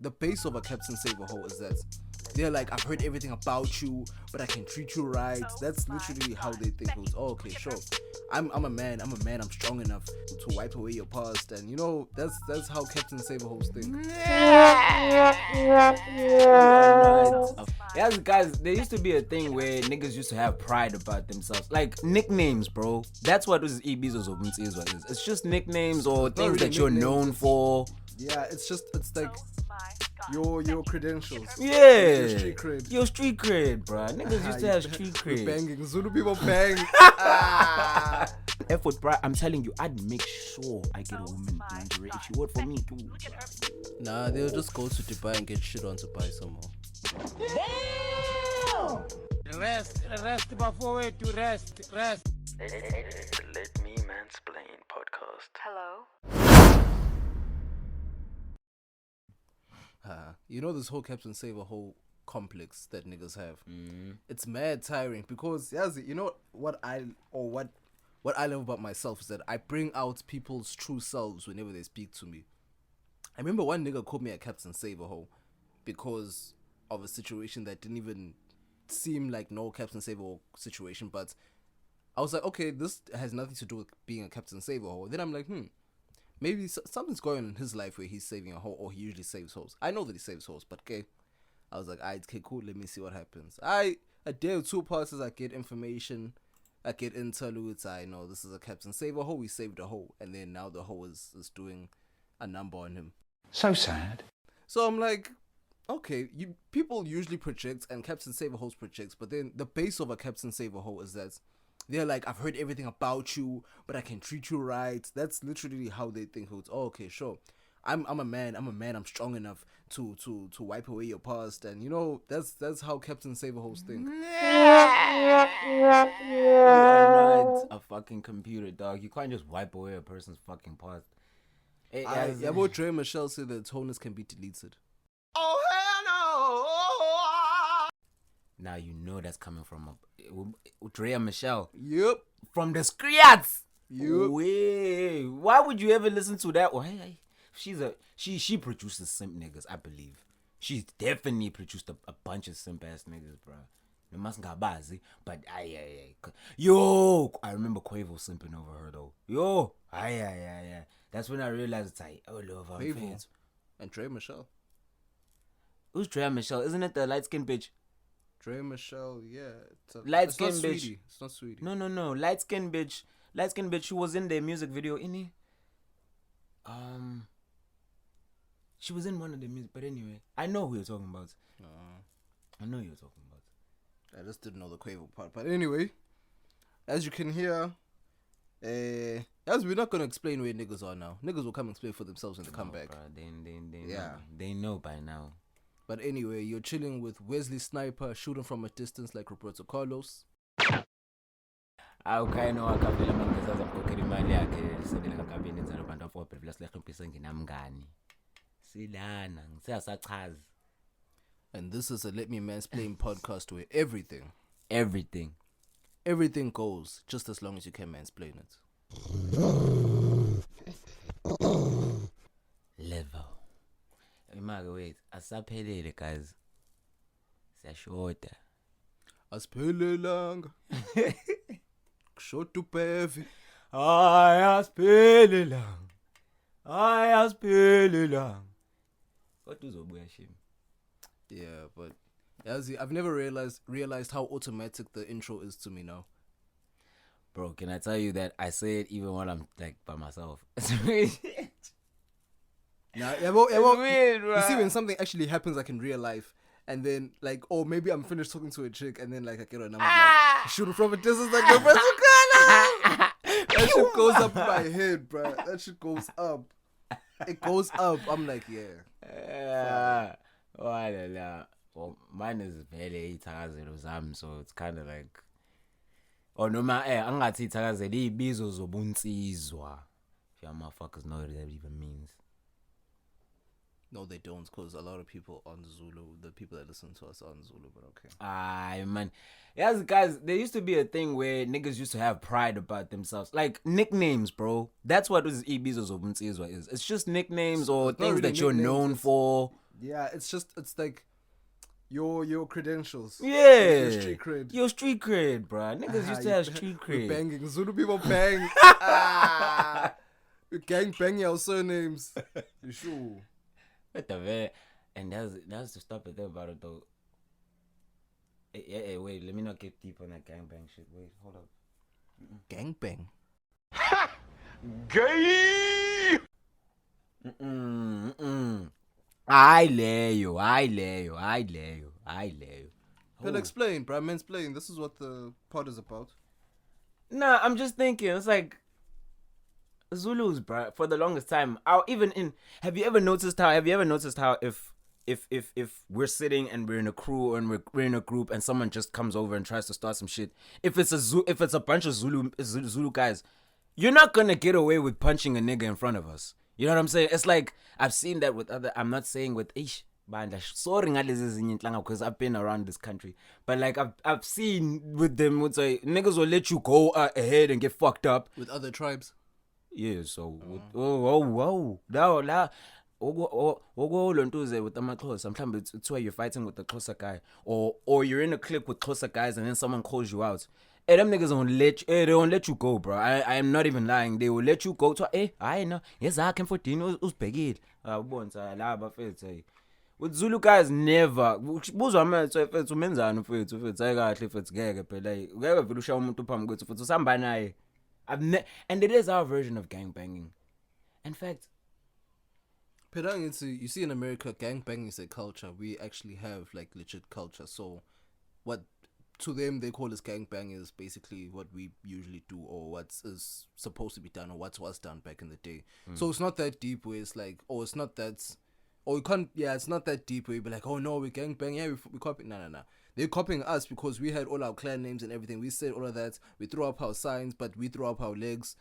the base of a Captain Save-A-Hoe is that they're like, I've heard everything about you, but I can treat you right. That's literally how they think. It's, oh, okay, sure. I'm a man. I'm strong enough to wipe away your past, and that's how Captain Save-A-Hoes think. Yeah, guys, there used to be a thing where niggas used to have pride about themselves, like nicknames, bro. That's what was Ibizos of Mtsizwa is. It's just nicknames or things really that you're known for. Yeah, it's like your credentials. Yeah, your street cred. Bro. Niggas used to have street cred. Banging Zulu people bang. Effort, bro. I'm telling you, I'd make sure I get a woman lingerie if she worked for me too. Nah, they'll just go to Dubai and get shit on to buy some more. Damn! Rest before we to rest. Let Me Mansplain Podcast. Hello? This whole Captain Save-A-Hoe complex that niggas have. It's mad tiring because what I love about myself is that I bring out people's true selves whenever they speak to me. I remember one nigga called me a Captain Save-A-Hoe because of a situation that didn't even seem like no Captain Save-A-Hoe situation, but I was like, okay, this has nothing to do with being a Captain Save-A-Hoe. Then I'm like, maybe something's going on in his life where he's saving a hoe, or he usually saves hoes. I know that he saves hoes, but okay. I was like, alright, okay, cool, let me see what happens. A day or two passes, I get information, I get interludes, I know this is a Captain Save-A-Hoe, we saved a hoe, and then now the hoe is doing a number on him. So sad. So I'm like, okay, people usually project, and Captain Save-A-Hoes projects, but then the base of a Captain Save-A-Hoe is that they're like, I've heard everything about you, but I can treat you right. That's literally how they think. It's, oh, okay, sure. I'm a man. I'm strong enough to wipe away your past, and that's how Captain Save-A-Hoes think. You are not a fucking computer, dog. You can't just wipe away a person's fucking past. About Dre and Michelle said that toners can be deleted. Oh, hell no! Now you know that's coming from Dre and Michelle. Yep. From the Scriats. Yep. Wait, why would you ever listen to that? Oh, hey, she produces simp niggas, I believe. She's definitely produced a bunch of simp ass niggas, bro. You mustn't got bazi, but yo, I remember Quavo simping over her though. Yo, yeah. That's when I realized it's like, oh, love, Quavo and Dre and Michelle. Who's Dre and Michelle? Isn't it the light skinned bitch? Dre and Michelle, yeah. Light skinned bitch. Sweetie. It's not Sweetie. No. Light skinned bitch. Who was in the music video, innit? She was in one of the music, but anyway, I know who you're talking about. I know you're talking about. I just didn't know the Quavo part, but anyway, as you can hear, as we're not gonna explain where niggas are now. Niggas will come and explain for themselves when they come back. Bro, they know by now. But anyway, you're chilling with Wesley Sniper, shooting from a distance like Roberto Carlos. Awukhayino wakavela mangizaza mkhokhela imali yakhe sendela kakabini enzalo bantu afophe vela silekhempisa nginamngani. Silana ngisasachaza. And this is a Let Me Mansplain podcast where everything goes just as long as you can mansplain it. Level. Imake wait, asaphelele guys. Siyashota. Asiphelelanga. Short to Pevi. Ayasiphelelanga. What uzobuya shim? Yeah, but I've never realized how automatic the intro is to me now. Bro, can I tell you that I say it even when I'm like by myself? It's weird, you see, when something actually happens like in real life, and then like, oh, maybe I'm finished talking to a chick, and then like I get a number like shooting from a distance like the first that shit goes up in my head, bro. That shit goes up. It goes up. I'm like, yeah. Well, mine is very ithakazelo zami, so it's kind of like, oh noma angathi ithakazelo izibizo zobunsizwa. If y'all motherfuckers know what that even means. No, they don't, because a lot of people on Zulu, the people that listen to us are on Zulu, but okay. Man. Yes, guys, there used to be a thing where niggas used to have pride about themselves. Like, nicknames, bro. That's what Ibizos of Mtsizwa is. It's just nicknames or things really that you're known for. Yeah, it's like your credentials. Yeah. Your street cred. Your street cred, bruh. Niggas used to have street We're cred. banging. Zulu people bang. We gang banging our surnames. You sure? What the man? And that's the stuff there about it though. Hey, wait, let me not get deep on that gangbang shit. Wait, hold up. Gang bang. Gay! I lay you. But explain, bro. Mansplain. This is what the pod is about. Nah, I'm just thinking. It's like Zulus, bro. For the longest time, have you ever noticed how if we're sitting and we're in a crew and we're in a group and someone just comes over and tries to start some shit, if it's a bunch of Zulu guys, you're not gonna get away with punching a nigga in front of us. You know what I'm saying? It's like I've seen that with other. I'm not saying with sorry because I've been around this country, but like I've seen with them would say niggas will let you go ahead and get fucked up With other tribes. yeah. So now with the close. Sometimes it's where you're fighting with the closer guy, or you're in a clique with closer guys, and then someone calls you out. Hey, them niggas they don't let you go, bro. I am not even lying. They will let you go to I know. Yes, I can 14 usbhekile. With Zulu guys never. Buzwa manje mfethu umenzani mfethu ayikahle mfethu ngeke phela. Ngeke vele ushaya umuntu phambi kwethu mfethu usamba naye. And it is our version of gangbanging. In fact, you see in America, gangbanging is a culture. We actually have like legit culture. So what to them they call as gangbang is basically what we usually do, or what is supposed to be done, or what was done back in the day. So it's not that deep where it's like, oh, it's not that, or you can't, yeah, it's not that deep where you be like, oh no, we gangbang, yeah, we copy. No. They're copying us because we had all our clan names and everything. We said all of that. We threw up our signs, but we threw up our legs.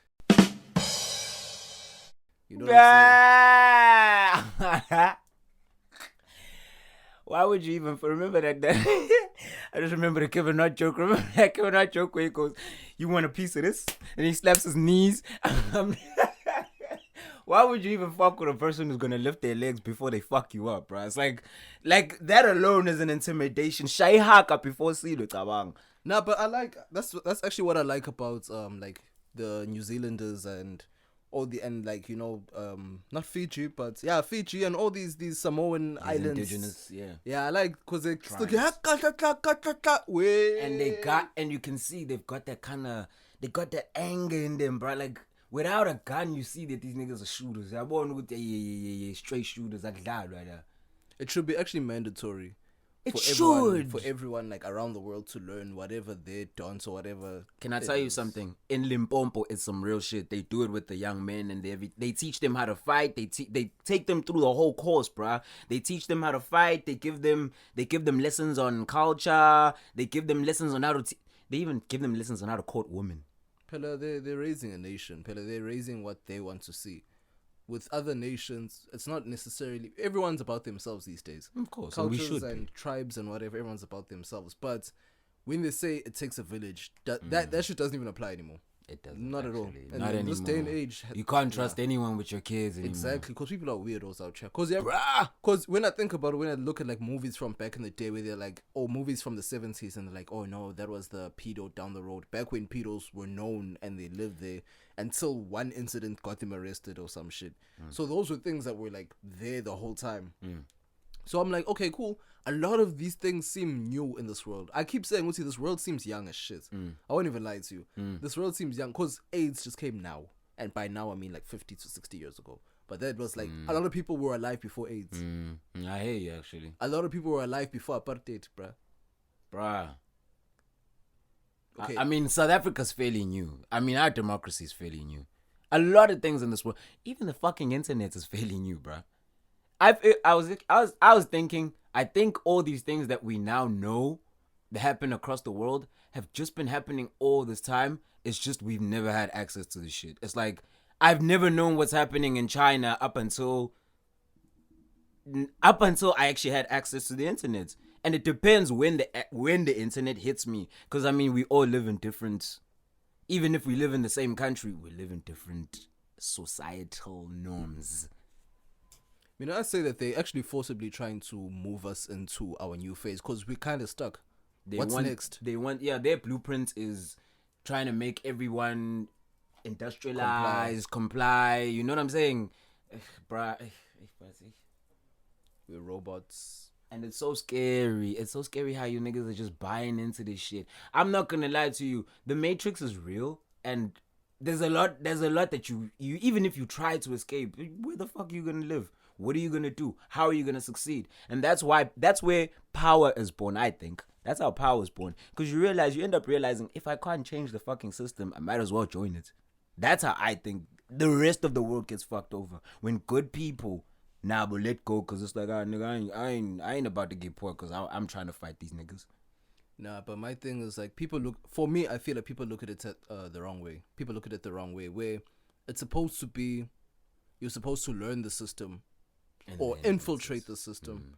You know what I'm saying? Why would you even remember that? I just remember the Kevin Hart joke. Remember that Kevin Hart joke where he goes, "You want a piece of this?" and he slaps his knees. Why would you even fuck with a person who's gonna lift their legs before they fuck you up, bro? It's like that alone is an intimidation. Shay haka before silo tabang. Nah, but I like that's actually what I like about like the New Zealanders and all the not Fiji, but yeah, Fiji and all these Samoan islands, indigenous, yeah, I like because they and you can see they've got that anger in them, bro. Like without a gun, you see that these niggas are shooters. They're born with straight shooters like that right there. It should be actually mandatory. For everyone like around the world to learn whatever they're done, so whatever. Can I tell you something? In Limpopo, it's some real shit. They do it with the young men, and they teach them how to fight. They take them through the whole course, bruh. They teach them how to fight. They give them lessons on culture. They give them lessons on how to. They even give them lessons on how to court women. Pella, they're raising a nation. Pella, they're raising what they want to see. With other nations, it's not necessarily everyone's about themselves these days. Of course, cultures and tribes and whatever, everyone's about themselves. But when they say it takes a village, that shit doesn't even apply anymore. It doesn't. Not actually. at all. And not in anymore. this day and age, you can't trust anyone with your kids anymore. Exactly, because people are weirdos out here. Because when I think about it, when I look at like movies from back in the day, where they're like, oh, movies from the 70s, and they're like, oh no, that was the pedo down the road. Back when pedos were known and they lived there until one incident got them arrested or some shit. So those were things that were like there the whole time. So I'm like, okay, cool. A lot of these things seem new in this world. I keep saying, this world seems young as shit. I won't even lie to you. This world seems young because AIDS just came now. And by now, I mean like 50 to 60 years ago. But that was like, a lot of people were alive before AIDS. I hear you, actually. A lot of people were alive before apartheid, bruh. Okay. I mean, South Africa's fairly new. I mean, our democracy is fairly new. A lot of things in this world, even the fucking internet is fairly new, bruh. I was thinking, I think all these things that we now know that happen across the world have just been happening all this time. It's just we've never had access to this shit. It's like I've never known what's happening in China up until I actually had access to the internet. And it depends when the internet hits me, because I mean we all live in different. Even if we live in the same country, we live in different societal norms. You know, I say that they actually forcibly trying to move us into our new phase because we're kind of stuck. What's next? Their blueprint is trying to make everyone industrialize, comply. You know what I'm saying? Bruh. We're robots. And it's so scary. It's so scary how you niggas are just buying into this shit. I'm not gonna lie to you. The Matrix is real, and there's a lot that you even if you try to escape, where the fuck are you gonna live? What are you gonna do? How are you gonna succeed? And that's where power is born, I think. That's how power is born. Because you end up realizing, if I can't change the fucking system, I might as well join it. That's how I think the rest of the world gets fucked over. When good people, but let go, because it's like, nigga, I ain't about to get poor because I'm trying to fight these niggas. Nah, but my thing is like, I feel like people look at it the wrong way. People look at it the wrong way, where it's supposed to be, you're supposed to learn the system or infiltrate the system.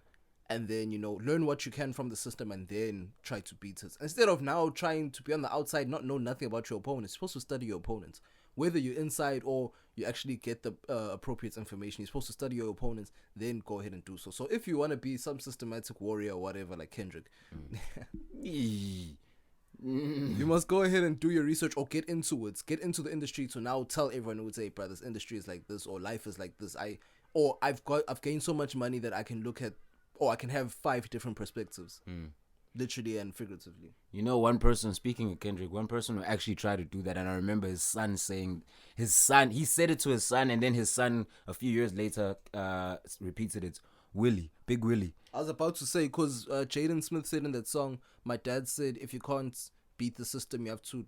And then, learn what you can from the system and then try to beat it. Instead of now trying to be on the outside, not know nothing about your opponent. You're supposed to study your opponents. Whether you're inside or you actually get the appropriate information, you're supposed to study your opponents, then go ahead and do so. So if you want to be some systematic warrior or whatever, like Kendrick, you must go ahead and do your research or get into it. Get into the industry to now tell everyone who would say, bro, this industry is like this or life is like this. I've gained so much money that I can look at, or I can have 5 different perspectives, literally and figuratively. One person, speaking of Kendrick, one person who actually tried to do that, and I remember his son saying, he said it to his son, and then his son, a few years later, repeated it, Big Willie. I was about to say, because Jaden Smith said in that song, my dad said, if you can't beat the system, you have to,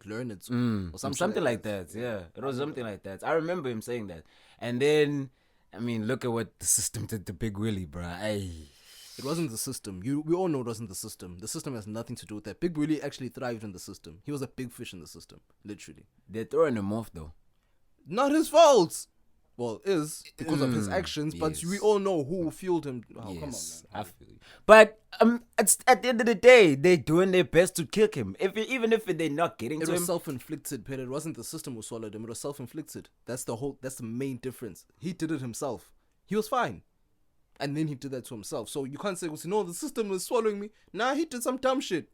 learn it. Or something like that. Yeah, it was something like that. I remember him saying that. And then, look at what the system did to Big Willie, bruh. It wasn't the system. We all know it wasn't the system. The system has nothing to do with that. Big Willie actually thrived in the system. He was a big fish in the system, literally. They're throwing him off, though. Not his fault. Well, it is because of his actions, yes. but we all know who fueled him. Oh, yes, come on, man. I feel you. But it's, at the end of the day, they're doing their best to kick him. Even if they're not getting to him. It was self-inflicted, Peter. It wasn't the system who swallowed him. It was self-inflicted. That's the main difference. He did it himself. He was fine. And then he did that to himself. So you can't say, no, the system is swallowing me. Nah, he did some dumb shit.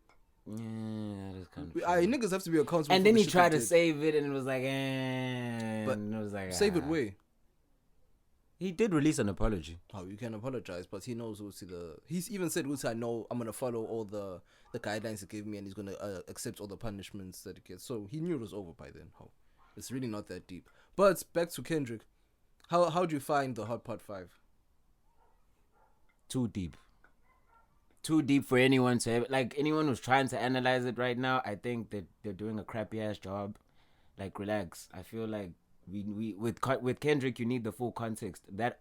Yeah, that is kind of niggas have to be accountable. And then he tried to save it, and it was like, But it was like, save it way. He did release an apology. Oh, you can apologize, but he knows he's even said, I know I'm gonna follow all the guidelines he gave me, and he's gonna accept all the punishments that he gets. So he knew it was over by then. It's really not that deep. But back to Kendrick. How do you find the Hot Pot 5? Too deep for anyone to have, anyone who's trying to analyze it right now. I think that they're doing a crappy ass job. Relax. I feel like we with Kendrick, you need the full context. That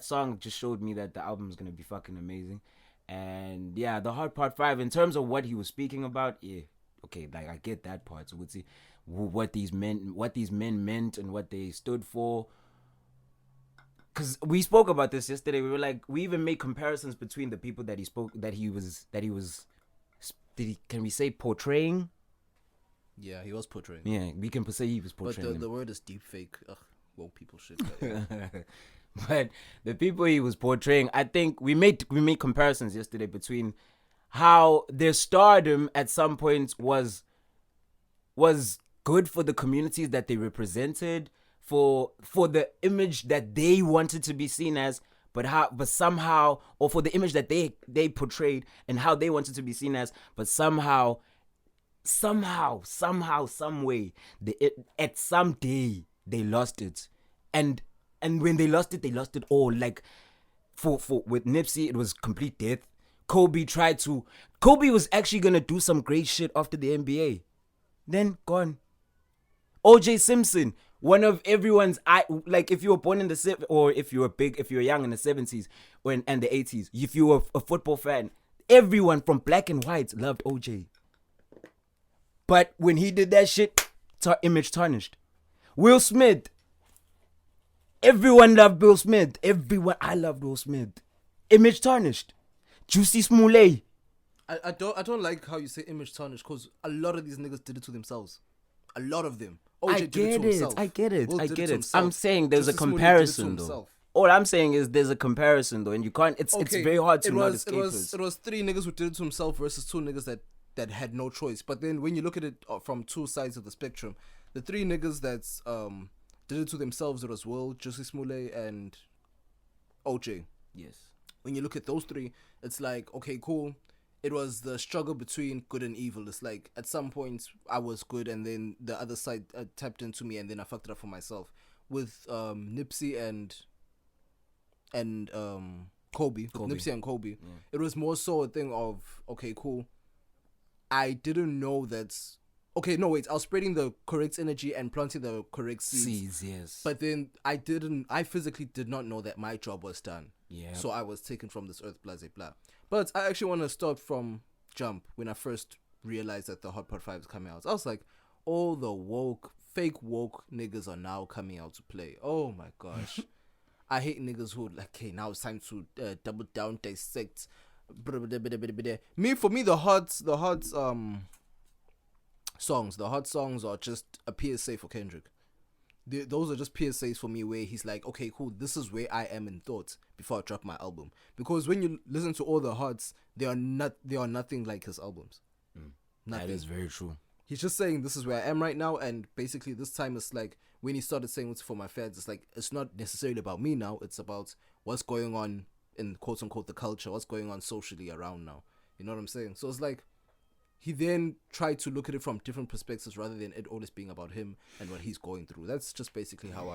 song just showed me that the album is gonna be fucking amazing. And yeah, the Hot Part 5, in terms of what he was speaking about, yeah, okay, I get that part. So we'll see what these men meant and what they stood for. Because we spoke about this yesterday. We were like, we even made comparisons between the people that can we say portraying? Yeah, he was portraying. Yeah, we can say he was portraying. But the word is deep fake. Ugh, woke people shit. But the people he was portraying, I think we made comparisons yesterday between how their stardom at some point was good for the communities that they represented, for the image that they wanted to be seen as, but somehow, or for the image that they portrayed and how they wanted to be seen as, but somehow, some way, at some day they lost it, and when they lost it all. For with Nipsey, it was complete death. Kobe was actually gonna do some great shit after the NBA, then gone. O.J. Simpson, one of everyone's if you were born in the or if you were young in the 70s and the 80s, if you were a football fan, everyone from black and white loved O.J. But when he did that shit, image tarnished. Will Smith, everyone loved Will Smith. I loved Will Smith. Image tarnished. Juicy Smollett. I don't like how you say image tarnished, because a lot of these niggas did it to themselves. A lot of them. I get it. I'm saying there's a comparison though. All I'm saying is there's a comparison though, and you can't. It's very hard to it not was, escape it was 3 niggas who did it to himself versus 2 niggas that had no choice. But then when you look at it from 2 sides of the spectrum, the 3 niggas that's did it to themselves, it was Will, Jussie Smollett, and OJ. Yes. When you look at those 3, it's like, okay, cool. It was the struggle between good and evil. It's like at some points I was good, and then the other side tapped into me, and then I fucked it up for myself. With Nipsey and Kobe. With Nipsey and Kobe, it was more so a thing of, okay, cool. I didn't know that. Okay, no, wait. I was spreading the correct energy and planting the correct seeds. Yes. But then I physically did not know that my job was done. Yeah. So I was taken from this earth, blah, blah, blah. But I actually want to start from jump when I first realized that the Hot Pot 5 is coming out. I was like, all the fake woke niggas are now coming out to play. Oh my gosh. I hate niggas who like, hey, now it's time to double down, dissect. For me, the hot songs are just a PSA for Kendrick. Those are just PSAs for me where he's like, okay, cool, this is where I am in thought before I drop my album. Because when you listen to all the hots, they are nothing like his albums. Nothing. That is very true. He's just saying this is where I am right now, and basically this time it's like when he started saying it's for my fans, it's like it's not necessarily about me now, it's about what's going on in quote unquote the culture, what's going on socially around now. You know what I'm saying? So it's like he then tried to look at it from different perspectives rather than it always being about him and what he's going through. That's just basically how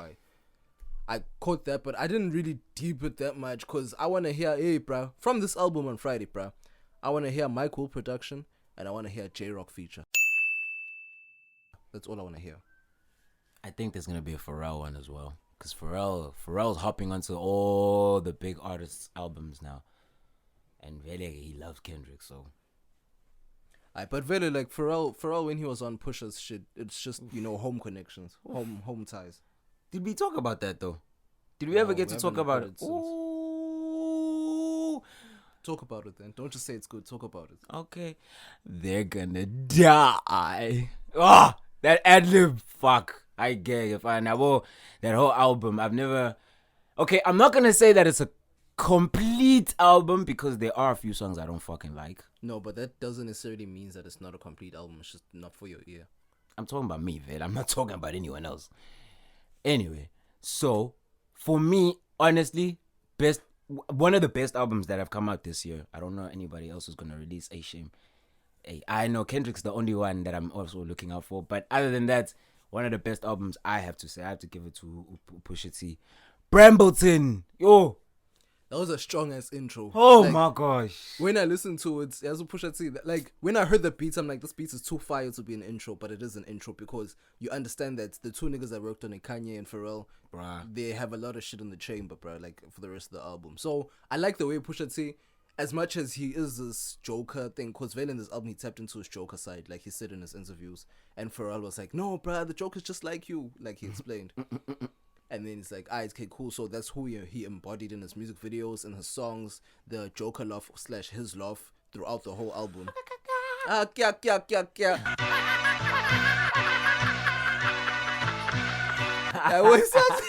I caught that, but I didn't really deep it that much because I want to hear, hey, bruh, from this album on Friday, bruh, I want to hear Mike Will production and I want to hear J-Rock feature. That's all I want to hear. I think there's going to be a Pharrell one as well. Because Pharrell's hopping onto all the big artists' albums now. And really, he loves Kendrick, so... But really, like, Pharrell, when he was on Pusha's shit, it's just, home connections, home ties. Did we talk about that, though? Did we ever get to talk about it? Ooh. Talk about it, then. Don't just say it's good. Talk about it. Okay. They're gonna die. That ad-lib, fuck. I get it. Fine. That whole album, I've never... Okay, I'm not gonna say that it's a complete album because there are a few songs I don't fucking like. No, but that doesn't necessarily mean that it's not a complete album. It's just not for your ear. I'm talking about me, Vel. I'm not talking about anyone else. Anyway, so for me, honestly, one of the best albums that have come out this year. I don't know anybody else who's gonna release a shame. Hey, I know Kendrick's the only one that I'm also looking out for. But other than that, one of the best albums I have to say, I have to give it to Pusha T. Brambleton, yo. That was a strong ass intro. Oh my gosh. When I listened to it, as a Pusha T, like when I heard the beats, I'm like, this beat is too fire to be an intro, but it is an intro because you understand that the 2 niggas that worked on it, Kanye and Pharrell, bruh, they have a lot of shit in the chamber, bruh, like for the rest of the album. So I like the way Pusha T, as much as he is this Joker thing, because then in this album he tapped into his Joker side, like he said in his interviews, and Pharrell was like, no, bruh, the Joker's just like you, like he explained. And then it's like, okay, cool. So that's who he embodied in his music videos and his songs, the Joker love / his love throughout the whole album. Kya. What's up?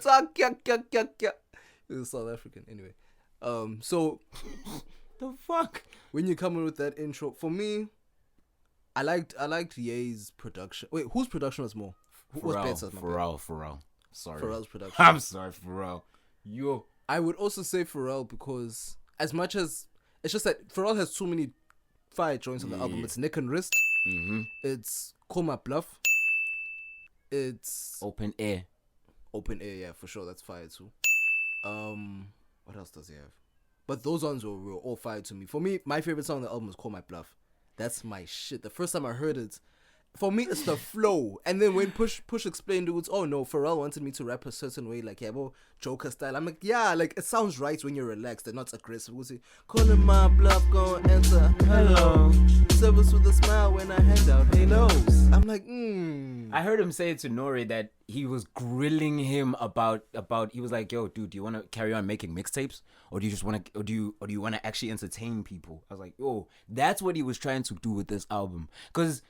Kya. It was South African, anyway. So the fuck? When you come in with that intro, for me, I liked Ye's production. Wait, whose production was more? Who was better? Pharrell. Sorry. Pharrell's production. I'm sorry, Pharrell. Yo. I would also say Pharrell because as much as it's just that Pharrell has too many fire joints on the album. It's Neck and Wrist. Mm-hmm. It's Call My Bluff. It's Open Air. Yeah, for sure. That's fire too. What else does he have? But those ones were all fire to me. For me, my favorite song on the album is Call My Bluff. That's my shit. The first time I heard it, for me, it's the flow. And then when Push explained it, was, oh no, Pharrell wanted me to rap a certain way, like, yeah, bro, Joker style. I'm like, yeah, like, it sounds right when you're relaxed and not aggressive. We'll say, calling my bluff, gonna answer, hello. Service with a smile when I hand out halos. I'm like, I heard him say to Nori that he was grilling him about, he was like, yo, dude, do you want to carry on making mixtapes? Or do you just want to, or do you want to actually entertain people? I was like, yo, that's what he was trying to do with this album. Because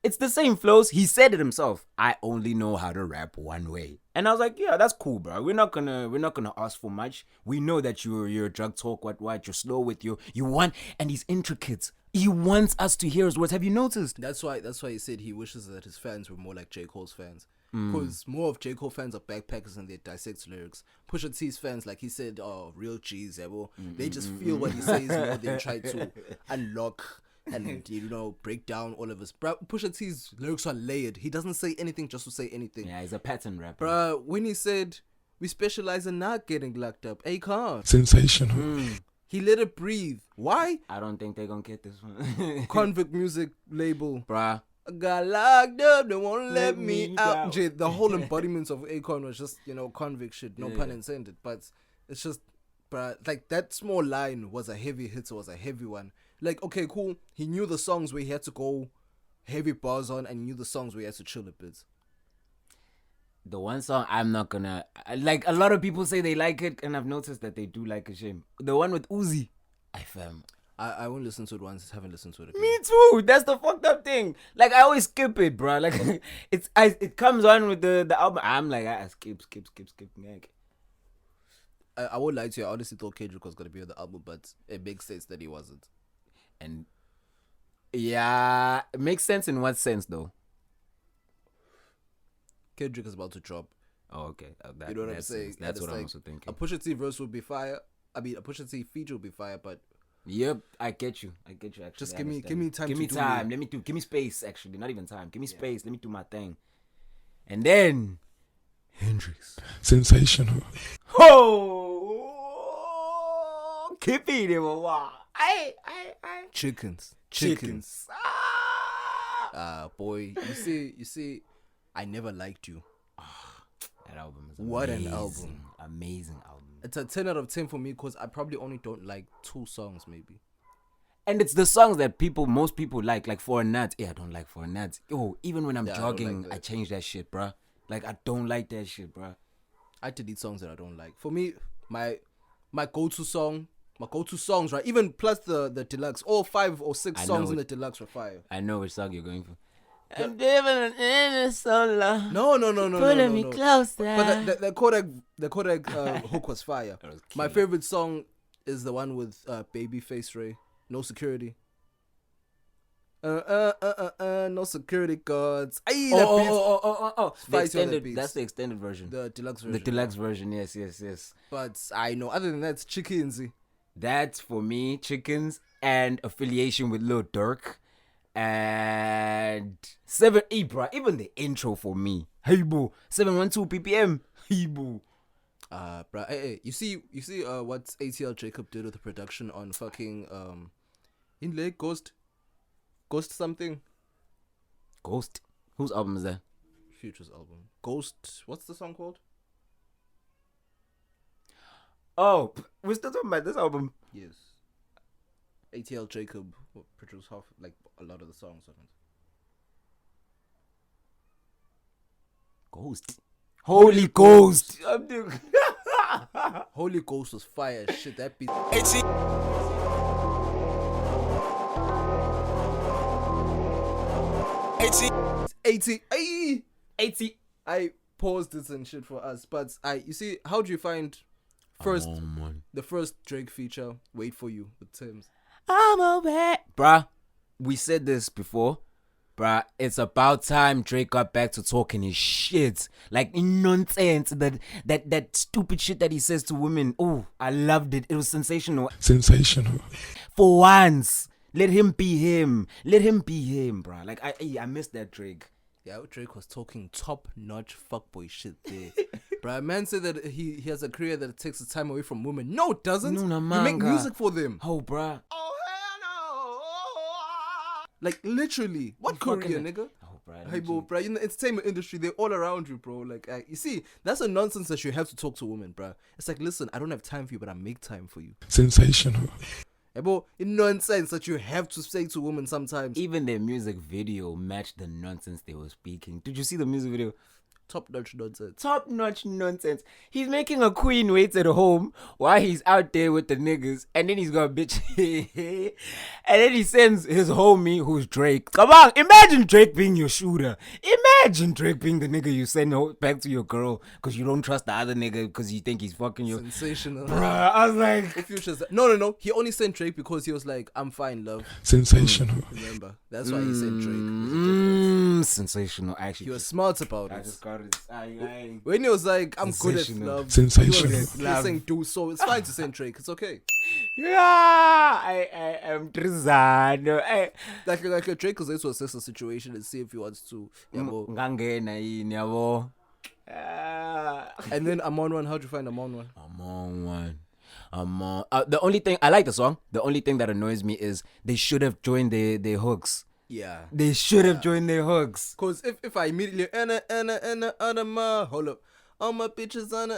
It's the same flows. He said it himself. I only know how to rap one way. And I was like, yeah, that's cool, bro. We're not gonna ask for much. We know that you're a drug talk, what, you're slow with you want, and he's intricate. He wants us to hear his words. Have you noticed? That's why he said he wishes that his fans were more like J. Cole's fans. Because more of J. Cole fans are backpackers and they dissect lyrics. Pusha T's fans, like he said, real cheese, yeah, well, they just feel what he says more than try to unlock and, break down all of his. Bro, Pusha T's lyrics are layered. He doesn't say anything just to say anything. Yeah, he's a pattern rapper. Bro, when he said, we specialize in not getting locked up, K.A.N.E. Sensational. He let it breathe. Why? I don't think they're gonna get this one. Convict music label. Bruh. I got locked up, they won't let me out. out. Jay, the whole embodiment of Akon was just, convict shit. No pun intended. But it's just, bruh, like that small line was a heavy hit, was a heavy one. Like, okay, cool. He knew the songs where he had to go heavy bars on and he knew the songs where he had to chill a bit. The one song I'm not gonna... Like, a lot of people say they like it, and I've noticed that they do like a shame. The one with Uzi. I won't listen to it once, haven't listened to it again. Me too. That's the fucked up thing. Like, I always skip it, bro. Like, it comes on with the album. I'm like, skip. Like, I won't lie to you. I honestly thought Kendrick was going to be on the album, but it makes sense that he wasn't. and yeah, it makes sense in what sense, though? Kendrick is about to drop. Oh, okay. You know what I'm saying? That's what I'm like, also thinking. A Pusha T verse would be fire. I mean, a Pusha T feature would be fire, but... Yep, I get you. Actually, just give me time. Give me to time. Give me space. Actually, not even time. Give me space. Let me do my thing. And then Hendrix. Sensational. Oh, keep it, I. Chickens. Boy, you see, I never liked you. That album is What amazing. an album. Amazing album. It's a 10 out of 10 for me because I probably only don't like 2 songs maybe. And it's the songs that most people like For a Nut. Yeah, I don't like For a Nut. Oh, even when I'm jogging, I change that shit, bruh. Like, I don't like that shit, bruh. I delete songs that I don't like. For me, my go-to songs, right? Even plus the deluxe, all 5 or 6 songs in the deluxe were fire. I know which song you're going for. I'm living in the solar. No. Pulling me closer. But the Kodak hook was fire. My favorite song is the one with Babyface Ray, No Security. No security guards. The extended. that's the extended version. The deluxe version. The deluxe version, yes. But I know, other than that, it's Chickens. That's for me, Chickens and affiliation with Lil Durk. And 7E, bro. Even the intro for me. Hey, boo. 712 ppm. Hey, boo. Bro. Hey, you see what ATL Jacob did with the production on fucking in Lake Ghost something. Ghost. Whose album is that? Future's album. Ghost. What's the song called? Oh, we're still talking about this album. Yes. ATL Jacob produced half, like, a lot of the songs on it. Ghost. Holy Ghost. Holy Ghost was fire as shit. That beat. AT. I paused this and shit for us, but you see, how do you find the first Drake feature, Wait For You, with Tim's? I'm aware. Bruh, we said this before. Bruh, it's about time Drake got back to talking his shit. Like, nonsense. That stupid shit that he says to women. Oh, I loved it. It was sensational. For once, let him be him. Bruh. Like, I missed that Drake. Yeah, Drake was talking top-notch fuckboy shit there. Bruh, man said that he has a career that takes the time away from women. No, it doesn't. You make music for them. Oh, bruh. Like, literally. What career, nigga? Oh, bruh. Hey, bro, in the entertainment industry, they're all around you, bro. Like, you see, that's a nonsense that you have to talk to women, bruh. It's like, listen, I don't have time for you, but I make time for you. Sensational. Hey, bro, it's nonsense that you have to say to women sometimes. Even their music video matched the nonsense they were speaking. Did you see the music video? Top-notch nonsense. Top-notch nonsense. He's making a queen wait at home while he's out there with the niggas, and then he's got a bitch. And then he sends his homie, who's Drake. Come on, imagine Drake being your shooter. Imagine Drake being the nigga you send back to your girl because you don't trust the other nigga because you think he's fucking you. Sensational. Bruh, I was like... Future's no. He only sent Drake because he was like, I'm fine, love. Sensational. Remember? That's why he sent Drake. Sensational, actually. He was smart about I it. just got it. When he was like, I'm good at Sensational. love. Sensational. He was saying, do so. It's fine to send Drake. It's okay. Yeah, I am Trizano. Like Drake was able to assess the situation and see if he wants to. Ngangena yini yabo. And then I'm on one. How'd you find I'm on one? I'm on one. The only thing I like the song. The only thing that annoys me is they should have joined their hooks. Yeah. They should have joined their hooks. Cause if I immediately hold up. All my bitches on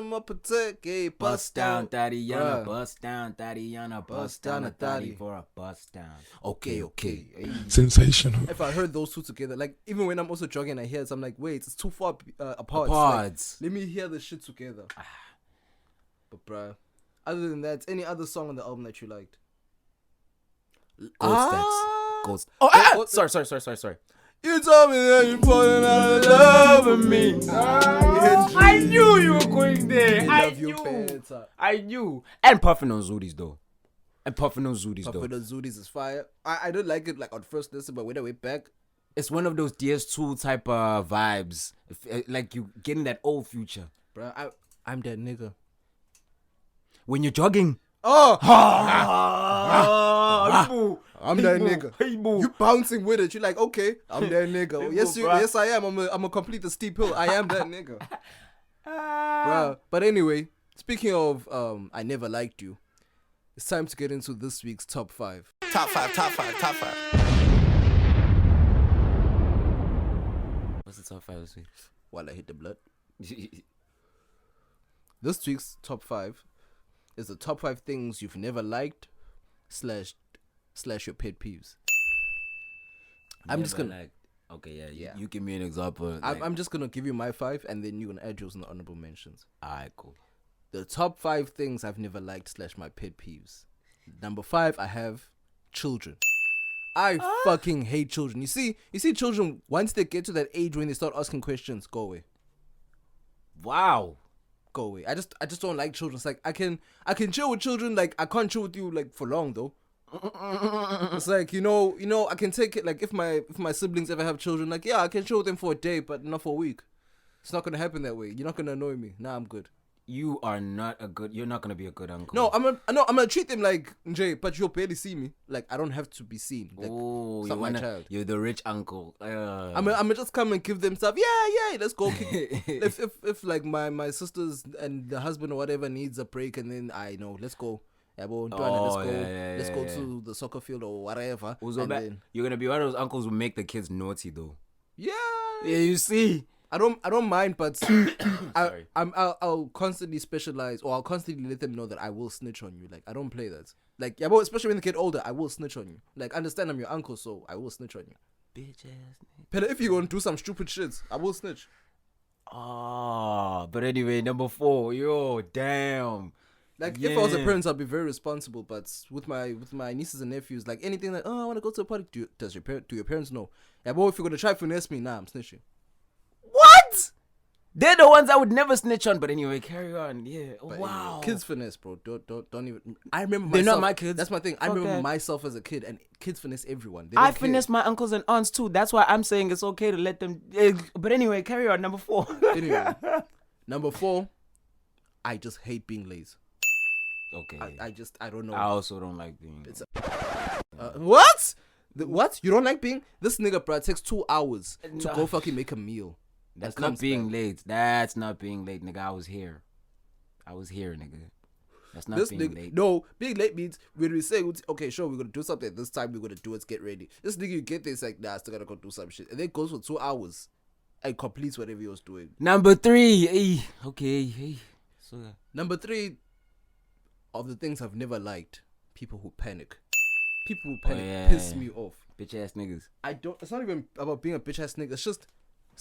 my protect, Bust down, Tatiana, bust down, Tatiana, bust down a Tati for a bust down. Okay. Sensational. If I heard those two together, like even when I'm also jogging, I hear it, I'm like, wait, it's too far apart. Like, let me hear the shit together. But bruh, other than that, any other song on the album that you liked? Ghost. Sorry. You told me that you're falling out of love with me. I knew you were going there. I knew. And Puffin on Zooties though. Puffin on Zooties is fire. I don't like it like on first listen, but when I went back, it's one of those DS2 type of vibes. Like you getting that old Future. Bruh, I'm that nigga. When you're jogging. I'm that nigga. You bouncing with it. You're like, okay, I'm that nigga. Yes, I am. I'm a complete the steep hill. I am that nigga. Bruh. But anyway, speaking of I never liked you, it's time to get into this week's top 5. Top 5. What's the top 5 this week? While I hit the blood. This week's top 5 is the top 5 things you've never liked / your pet peeves. I'm just gonna okay, yeah. You give me an example. I'm just gonna give you my 5, and then you're gonna add yours in the honorable mentions. Alright, cool. The top 5 things I've never liked / my pet peeves. Number 5, I have children. I fucking hate children. You see children, once they get to that age when they start asking questions, go away. Wow. Go away. I just don't like children. It's like I can chill with children. Like I can't chill with you like for long though. It's like you know I can take it. Like if my siblings ever have children, like yeah, I can chill with them for a day, but not for a week. It's not gonna happen that way. You're not gonna annoy me. Nah, I'm good. You're not gonna be a good uncle. No, I'm gonna treat them like Jay, but you'll barely see me. Like I don't have to be seen. Like, my child. You're the rich uncle. I'm gonna just come and give them stuff. Yeah, let's go. if like my sisters and the husband or whatever needs a break, and then I know, let's go. Let's go to the soccer field or whatever. You're gonna be one of those uncles who make the kids naughty though. Yeah, you see. I don't mind, but I'll constantly specialize, or I'll constantly let them know that I will snitch on you. Like I don't play that. Like especially when they get older, I will snitch on you. Like understand I'm your uncle, so I will snitch on you. Bitch ass. But if you gonna do some stupid shit, I will snitch. But anyway, number 4. Yo, damn. Like if I was a parent, I'd be very responsible. But with my nieces and nephews, like anything like I want to go to a party. Do your parents know? Yeah, but if you're gonna try finesse me, nah, I'm snitching. What? They're the ones I would never snitch on. But anyway, carry on. Yeah. Wow. Anyway, kids finesse, bro. Don't even. I remember myself. They're not my kids. That's my thing. I remember myself as a kid, and kids finesse everyone. I finesse my uncles and aunts too. That's why I'm saying it's okay to let them. But anyway, carry on. Number 4. Anyway, number 4, I just hate being lazy. Okay. I don't know. I also don't like being. What? What? You don't like being? This nigga, bro, takes 2 hours to go fucking make a meal. That's not being late. That's not being late, nigga. I was here, nigga. That's not being late. No, being late means when we say, okay, sure, we're going to do something this time, we're going to do it, get ready. This nigga, you get there, it's like, nah, I still got to go do some shit. And then goes for 2 hours and completes whatever he was doing. Number 3. Okay. So, Number 3 of the things I've never liked, people who panic. People who panic piss me off. Bitch ass niggas. It's not even about being a bitch ass nigga. It's just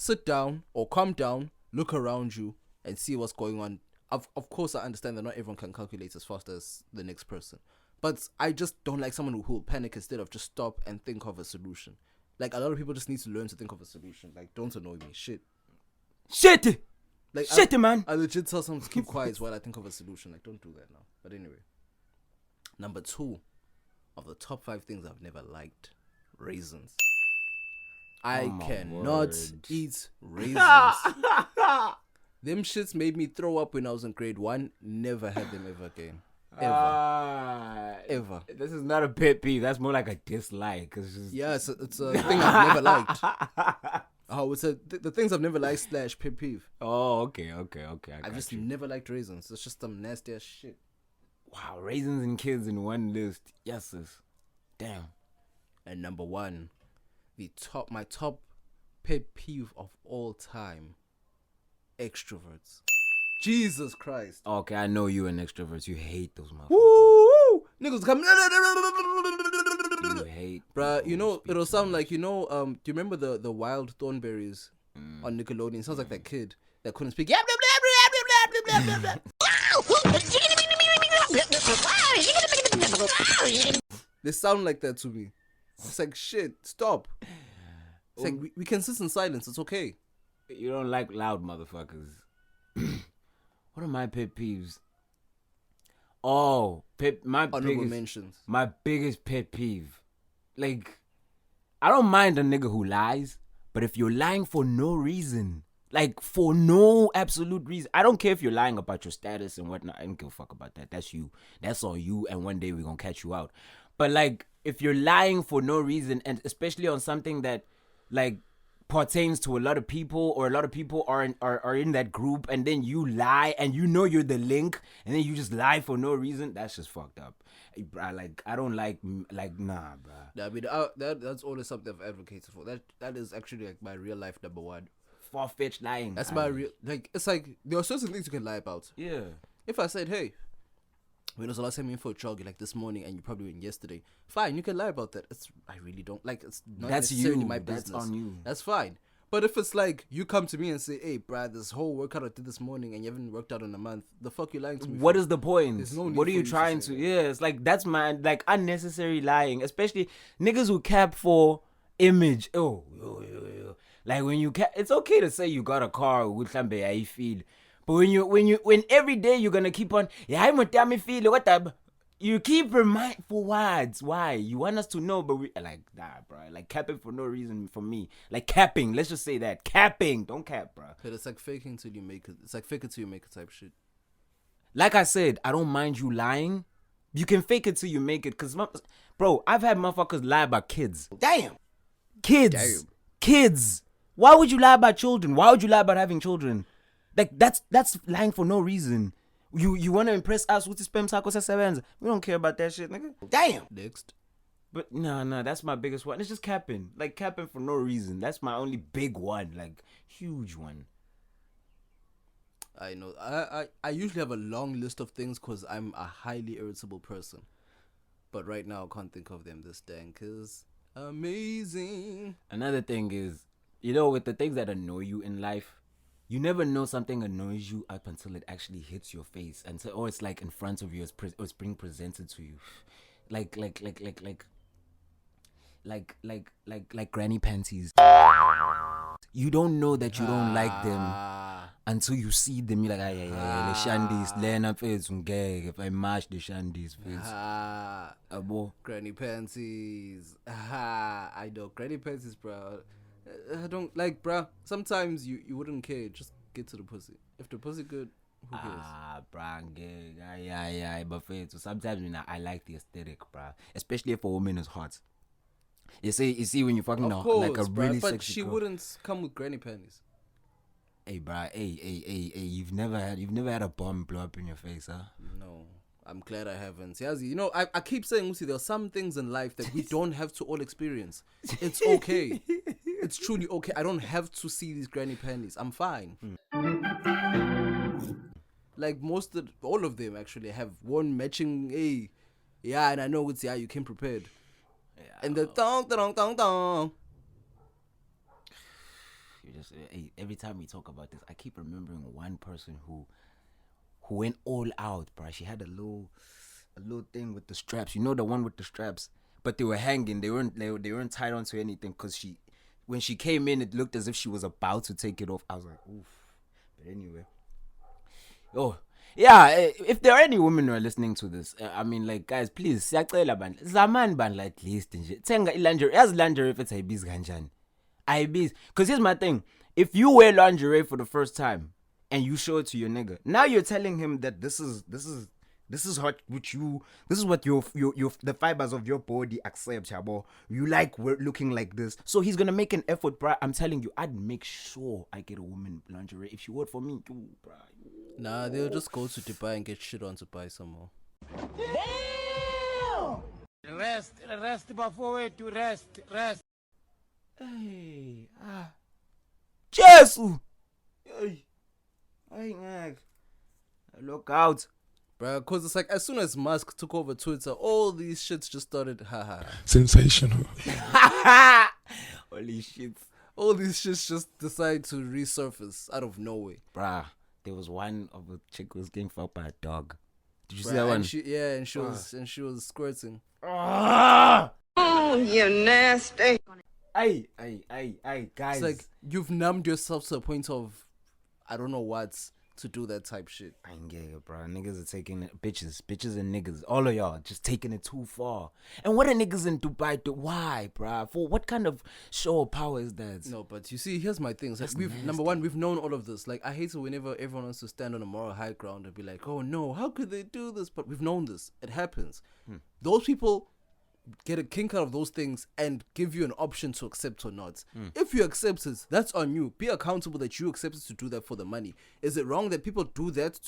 sit down or calm down, look around you, and see what's going on. Of course, I understand that not everyone can calculate as fast as the next person. But I just don't like someone who will panic instead of just stop and think of a solution. Like, a lot of people just need to learn to think of a solution. Like, don't annoy me. Shit. Like, Man. I legit tell someone to keep quiet while I think of a solution. Like, don't do that now. But anyway. Number 2 of the top 5 things I've never liked. Raisins. I cannot eat raisins. Them shits made me throw up when I was in grade 1. Never had them ever again. Ever. This is not a pet peeve. That's more like a dislike. Yeah, it's a thing I've never liked. Oh, it's the things I've never liked / pet peeve. Oh, okay. I've just never liked raisins. It's just some nasty ass shit. Wow, raisins and kids in one list. Yes, sis. Damn. And number 1, my top pet peeve of all time. Extroverts. Jesus Christ. Okay, I know you and extroverts. You hate those motherfuckers. Woo! Niggas come. You hate. Bruh, you know, it'll sound like, do you remember the wild thornberries on Nickelodeon? It sounds like that kid that couldn't speak. They sound like that to me. It's like, shit, stop. It's like, we can sit in silence. It's okay. You don't like loud motherfuckers. What are my pet peeves? Oh, mentions. My biggest pet peeve. Like, I don't mind a nigga who lies, but if you're lying for no reason, like for no absolute reason, I don't care if you're lying about your status and whatnot. I don't give a fuck about that. That's you. That's on you. And one day we're gonna catch you out. But like, if you're lying for no reason, and especially on something that, like, pertains to a lot of people, or a lot of people are in that group, and then you lie and you know you're the link, and then you just lie for no reason, that's just fucked up. Like, I don't like nah, bruh. I mean, that's always something I've advocated for. That is actually like my real life number 1. Far-fetched lying. That's my real, like, it's like there are certain things you can lie about. Yeah. If I said, hey, when was the last time you went for a jog, like this morning, and you probably went yesterday, fine, you can lie about that. I really don't, like, it's not necessarily my business. That's on you. That's fine. But if it's like, you come to me and say, hey, Brad, this whole workout I did this morning and you haven't worked out in a month, the fuck you lying to me What for? is the point? There's no need what are you for trying to to? Yeah, it's like, that's my, like, unnecessary lying. Especially niggas who cap for image. Oh. Like, when you cap, it's okay to say you got a car with somebody I feel. But when every day you're gonna keep on, yeah, I'm gonna tell me feel what the, you keep remind for words. Why? You want us to know, but we like, nah, bro. Like, capping for no reason for me. Like, capping. Let's just say that. Capping. Don't cap, bro. But it's like faking till you make it. It's like fake it till you make it type shit. Like I said, I don't mind you lying. You can fake it till you make it. Cause, bro, I've had motherfuckers lie about kids. Damn. Kids. Why would you lie about children? Why would you lie about having children? Like, that's lying for no reason. You want to impress us with the spam tacos at 7? We don't care about that shit, nigga. Damn. Next. But no, that's my biggest one. It's just capping. Like, capping for no reason. That's my only big one. Like, huge one. I know. I usually have a long list of things because I'm a highly irritable person. But right now, I can't think of them. This dank is amazing. Another thing is, with the things that annoy you in life, you never know something annoys you up until it actually hits your face, and so, or it's like in front of you, or it's being presented to you, like granny panties. You don't know that you don't like them until you see them. You're like, the shandies, learn up face, if I mash the shandies face. Granny panties. I know granny panties, bro. I don't like, bruh. Sometimes you wouldn't care. Just get to the pussy. If the pussy good, who cares? Bruh, yeah. But sometimes I like the aesthetic, bruh. Especially if a woman is hot. You see when you fucking of course, like a bruh, really but sexy she girl. wouldn't come with granny panties. Hey, bruh. Hey. You've never had a bomb blow up in your face, huh? No. I'm glad I haven't. Yazi, I keep saying, Usi, there are some things in life that we don't have to all experience. It's okay. It's truly okay. I don't have to see these granny panties. I'm fine. Like all of them actually have one matching. Hey, yeah, and I know it's you came prepared. Yeah. And the dong. every time we talk about this, I keep remembering one person who went all out, bro. She had a little thing with the straps. You know, the one with the straps, but they were hanging. They weren't tied onto anything because when she came in, it looked as if she was about to take it off. I was like, oof. But anyway, yeah. If there are any women who are listening to this, I mean, like, guys, please, siyacela bandla, zaman bandla at least nje. Thenga lingerie, as lingerie if it's ayibizi kanjani. Ayibizi. Because here's my thing: if you wear lingerie for the first time and you show it to your nigga, now you're telling him that this is what your the fibers of your body accept, chabo. You like looking like this, so he's gonna make an effort, bruh. I'm telling you, I'd make sure I get a woman lingerie if she worked for me, too, bruh. Nah, they'll just go to Dubai and get shit on to buy some more. Rest before to rest. Hey, Jesus, hey, look out. Bruh, cause it's like as soon as Musk took over Twitter, all these shits just started Sensational. Holy shit. all these shits just decide to resurface out of nowhere. Bruh, there was one of a chick who was getting fucked by a dog. Did you see Bruh, that one? and she was squirting. Ah! Oh, you nasty. Hey, guys. It's like you've numbed yourself to a point of I don't know what to do that type shit. I ain't get it, bro. Niggas are taking it. Bitches and niggas. All of y'all just taking it too far. And what are niggas in Dubai do? Why, bro? For what kind of show of power is that? No, but you see, here's my thing. It's like That's number one, we've known all of this. Like, I hate it whenever everyone wants to stand on a moral high ground and be like, oh no, how could they do this? But we've known this. It happens. Those people get a kink out of those things and give you an option to accept or not. If you accept it, that's on you. Be accountable that you accepted to do that for the money. Is it wrong that people do that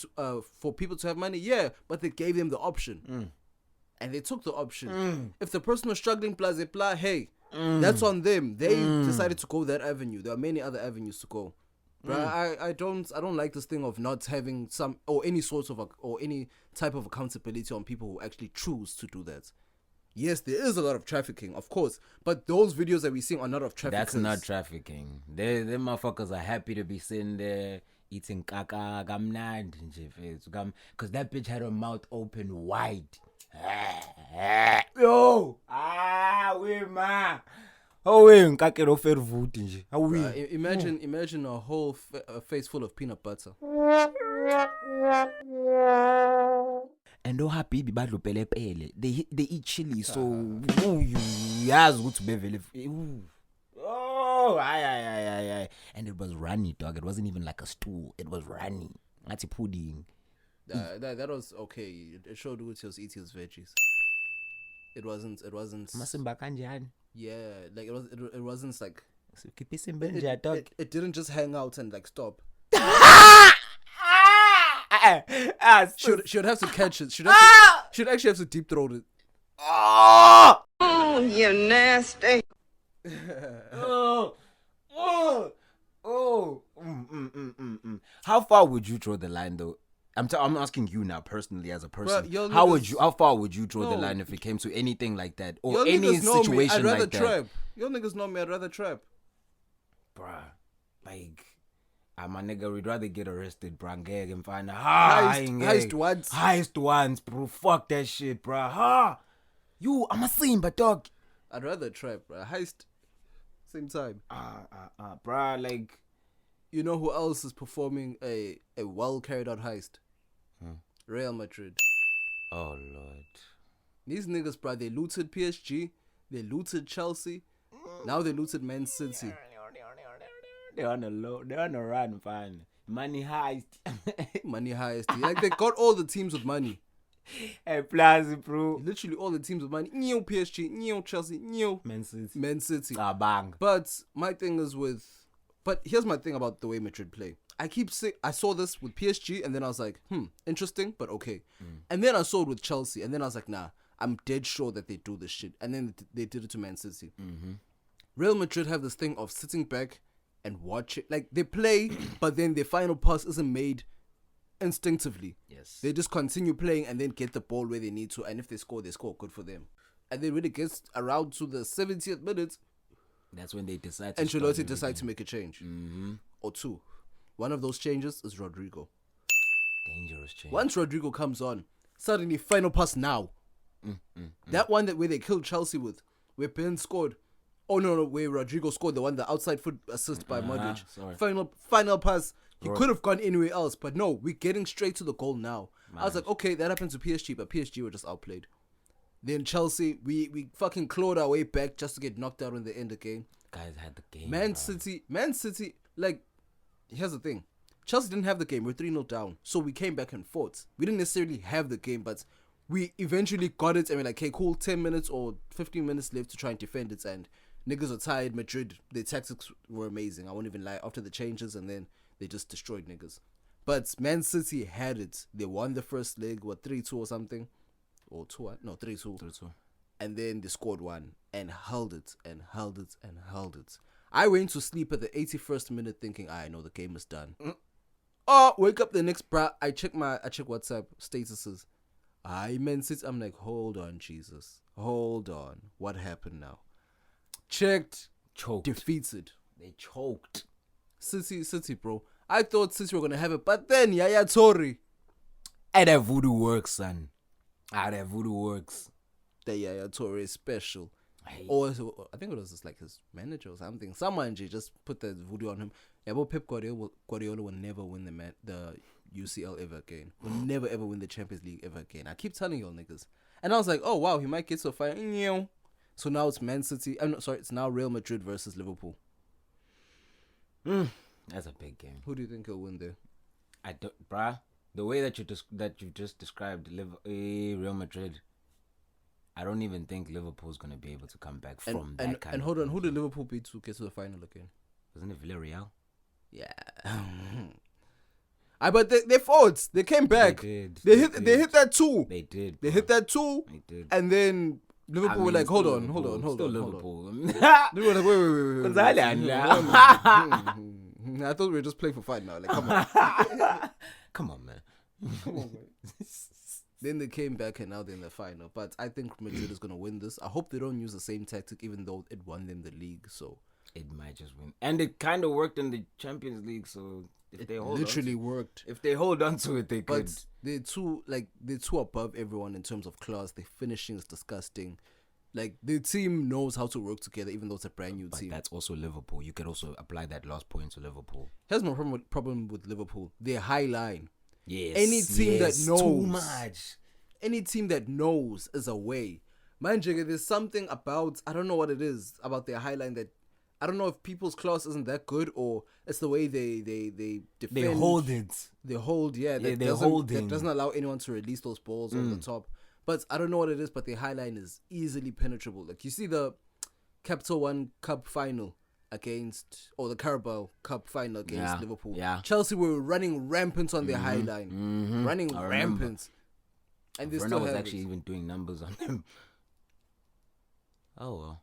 for people to have money? Yeah, but they gave them the option. And they took the option. If the person was struggling, blah, blah, blah, hey, that's on them. They decided to go that avenue. There are many other avenues to go. Bruh, I don't like this thing of not having some or any sort of or any type of accountability on people who actually choose to do that. Yes, there is a lot of trafficking, of course, but those videos that we're seeing are not of trafficking. That's not trafficking. Them motherfuckers are happy to be sitting there eating kaka, gamnand, because that bitch had her mouth open wide. Yo, we ma. Oh, we nkakero fervuti nje. Imagine a whole face full of peanut butter. And no happy badlo pele pele. They eat chili, so you has good to be very. Oh, aye. And it was runny, dog. It wasn't even like a stool. It was runny. That's a pudding. That was okay. It showed what he was eating his veggies. It wasn't. Masimba kanjani? Yeah, like it wasn't like. Dog. It didn't just hang out and like stop. She'd have to catch it. She'd actually have to deep throat it. Oh, you nasty. How far would you draw the line, though? I'm asking you now personally as a person. Bruh, How far would you draw the line if it came to anything like that or Y'all any niggas know me. situation I'd rather like trap. that? Y'all niggas know me. I'd rather trap. Bruh, like, my nigga, we'd rather get arrested, bruh, and get and find highest ones, bro. Fuck that shit, bruh. I'm a Simba, dog. I'd rather trap, bruh. Heist, same time. Bruh, like, you know who else is performing a well carried out heist? Real Madrid. Oh Lord. These niggas, bruh, they looted PSG, they looted Chelsea, now they looted Man City. They're on a run, fine. Money heist. Money heist. Like, they got all the teams with money. Hey, plus, bro. Literally all the teams with money. New PSG, new Chelsea, new Man City. Bang. But my thing is but here's my thing about the way Madrid play. I saw this with PSG and then I was like, interesting, but okay. And then I saw it with Chelsea and then I was like, nah, I'm dead sure that they do this shit. And then they did it to Man City. Real Madrid have this thing of sitting back and watch it. Like, they play, but then their final pass isn't made instinctively. Yes. They just continue playing and then get the ball where they need to. And if they score, they score. Good for them. And then when it gets around to the 70th minute, That's when they decide to Ancelotti decide to make a change. Or two. One of those changes is Rodrigo. Dangerous change. Once Rodrigo comes on, suddenly final pass now. That one where they killed Chelsea with, where Ben scored. Oh no, where Rodrigo scored the one, the outside foot assist by Modric. Final pass. He could have gone anywhere else, but no, we're getting straight to the goal now. I was like, okay, that happened to PSG, but PSG were just outplayed. Then Chelsea, we fucking clawed our way back just to get knocked out in the end again. Guys had the game. Man City, like, here's the thing. Chelsea didn't have the game. We're 3-0 down. So we came back and fought. We didn't necessarily have the game, but we eventually got it. And we're like, okay, cool, 10 minutes or 15 minutes left to try and defend it. And niggas are tired. Madrid, their tactics were amazing. I won't even lie. After the changes, and then they just destroyed niggas. But Man City had it. They won the first leg, 3-2 or something? Or 2-1? No, 3-2. 3-2. And then they scored one and held it and held it and held it. I went to sleep at the 81st minute thinking, I know the game is done. Oh, wake up the next, bruh. I check WhatsApp statuses. Man City. I'm like, hold on, Jesus. Hold on. What happened now? Checked. Choked. Defeated. They choked. City, bro. I thought City were going to have it, but then Yaya Toure. That voodoo works, son. That voodoo works. The Yaya Toure is special. Or I think it was just like his manager or something. Someone just put that voodoo on him. Yeah, but Pep Guardiola will never win the UCL ever again. Will never ever win the Champions League ever again. I keep telling y'all niggas. And I was like, oh wow, he might get to a final. So now it's Man City. It's now Real Madrid versus Liverpool. That's a big game. Who do you think will win there? I don't, bruh. The way that you just described Real Madrid, I don't even think Liverpool's gonna be able to come back from that kind. And hold on, who did Liverpool beat to get to the final again? Wasn't it Villarreal? Yeah. But they fought. They came back. They hit that too. They did. They hit that too. They did. And then Liverpool were like, hold on. Liverpool. They were like, wait. I thought we were just playing for fun now. Like, come on. Come on, man. Then they came back and now they're in the final. But I think Madrid is gonna win this. I hope they don't use the same tactic, even though it won them the league. So it might just win, and it kind of worked in the Champions League. So if they hold worked. If they hold on to it, they could. But they're too above everyone in terms of class. Their finishing is disgusting. Like, the team knows how to work together, even though it's a brand new team. That's also Liverpool. You could also apply that last point to Liverpool. Here's my problem with Liverpool. Their high line. Yes. Any team that knows. Too much. Any team that knows is a way. Man, Jigga, there's something about, I don't know what it is, about their high line that, I don't know if people's class isn't that good or it's the way they defend. They hold it. They hold, yeah. That doesn't allow anyone to release those balls over the top. But I don't know what it is, but the high line is easily penetrable. Like, you see the Capital One Cup final the Carabao Cup final against Liverpool. Yeah. Chelsea were running rampant on their high line. Mm-hmm. Running rampant. And they still was actually even doing numbers on them. Oh, well.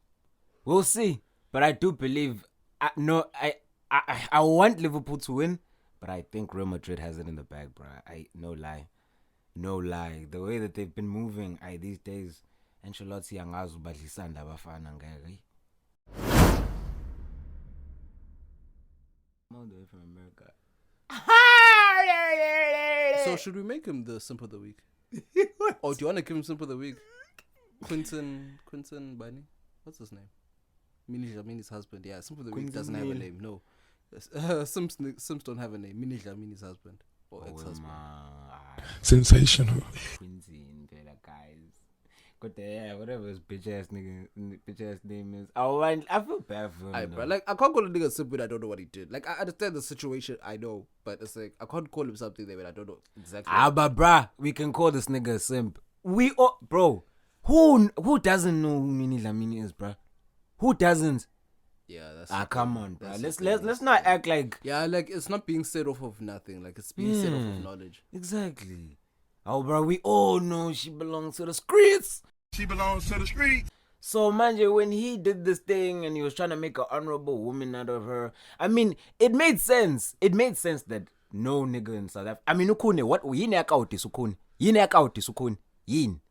We'll see. But I do believe... I want Liverpool to win, but I think Real Madrid has it in the bag, bro. No lie. The way that they've been moving these days, Ancelotti angazi ubadlisana abafana ngeke. I'm all the way from America. So should we make him the Simp of the Week? Or do you want to give him Simp of the Week? Quinton Bunny? What's his name? Mini's husband. Yeah, Simp of the Week doesn't have a name. No. Simps don't have a name. Mini's husband. Or ex-husband. Sensational. Quincy and Bella guys. But yeah, whatever his bitch ass name is. I feel bad for him. Bro, like, I can't call a nigga Simp when I don't know what he did. Like, I understand the situation, I know, but it's like I can't call him something there when I don't know exactly. But bruh, we can call this nigga a simp. We all, bro. Who doesn't know who Mini Lamini is, bruh? Who doesn't? Yeah, that's come on, bro. Let's not act like like it's not being said off of nothing. Like, it's being said off of knowledge. Exactly. Oh, bro, we all know she belongs to the streets. So, manje, when he did this thing and he was trying to make an honorable woman out of her, I mean, it made sense. It made sense that no nigga in South Africa. I mean, ukune what? Yini akauti sukuni? Yini akauti sukuni? Yin.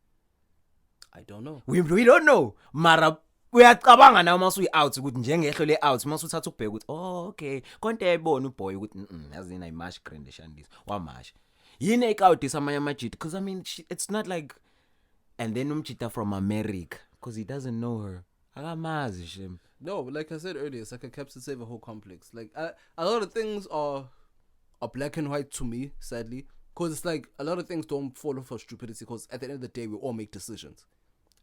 I don't know. We don't know. Mara uyacabanga nawe mase uyi-out ukuthi njengehlo le-out mase uthatha ukubheka ukuthi okay konke yayibona uboy ukuthi yazini ayimashi grand eshandisa wamasha yini ekawudisa amanye amajita because I mean it's not like and then umjita from America because he doesn't know her akamazi shem. No, like I said earlier, it's like a Captain Save-A-Hoe complex. Like a lot of things are black and white to me, sadly, because it's like a lot of things don't follow for stupidity. Because at the end of the day, we all make decisions.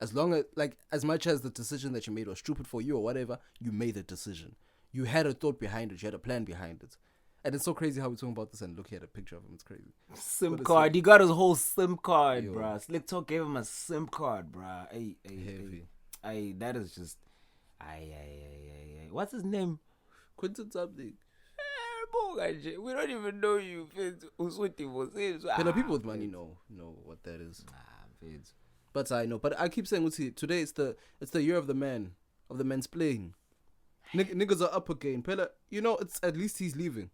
As long as, like, as much as the decision that you made was stupid for you or whatever, you made the decision. You had a thought behind it. You had a plan behind it. And it's so crazy how we're talking about this and look at a picture of him. It's crazy. SIM card. He got his whole SIM card, Yo. bruh. Slick Talk gave him a SIM card, bruh. Hey, that is just... What's his name? Quentin something. We don't even know you. People with money know what that is. But I know. But I keep saying, today it's the year of the man, of the mansplain. Niggas are up again. Pella, it's at least he's leaving.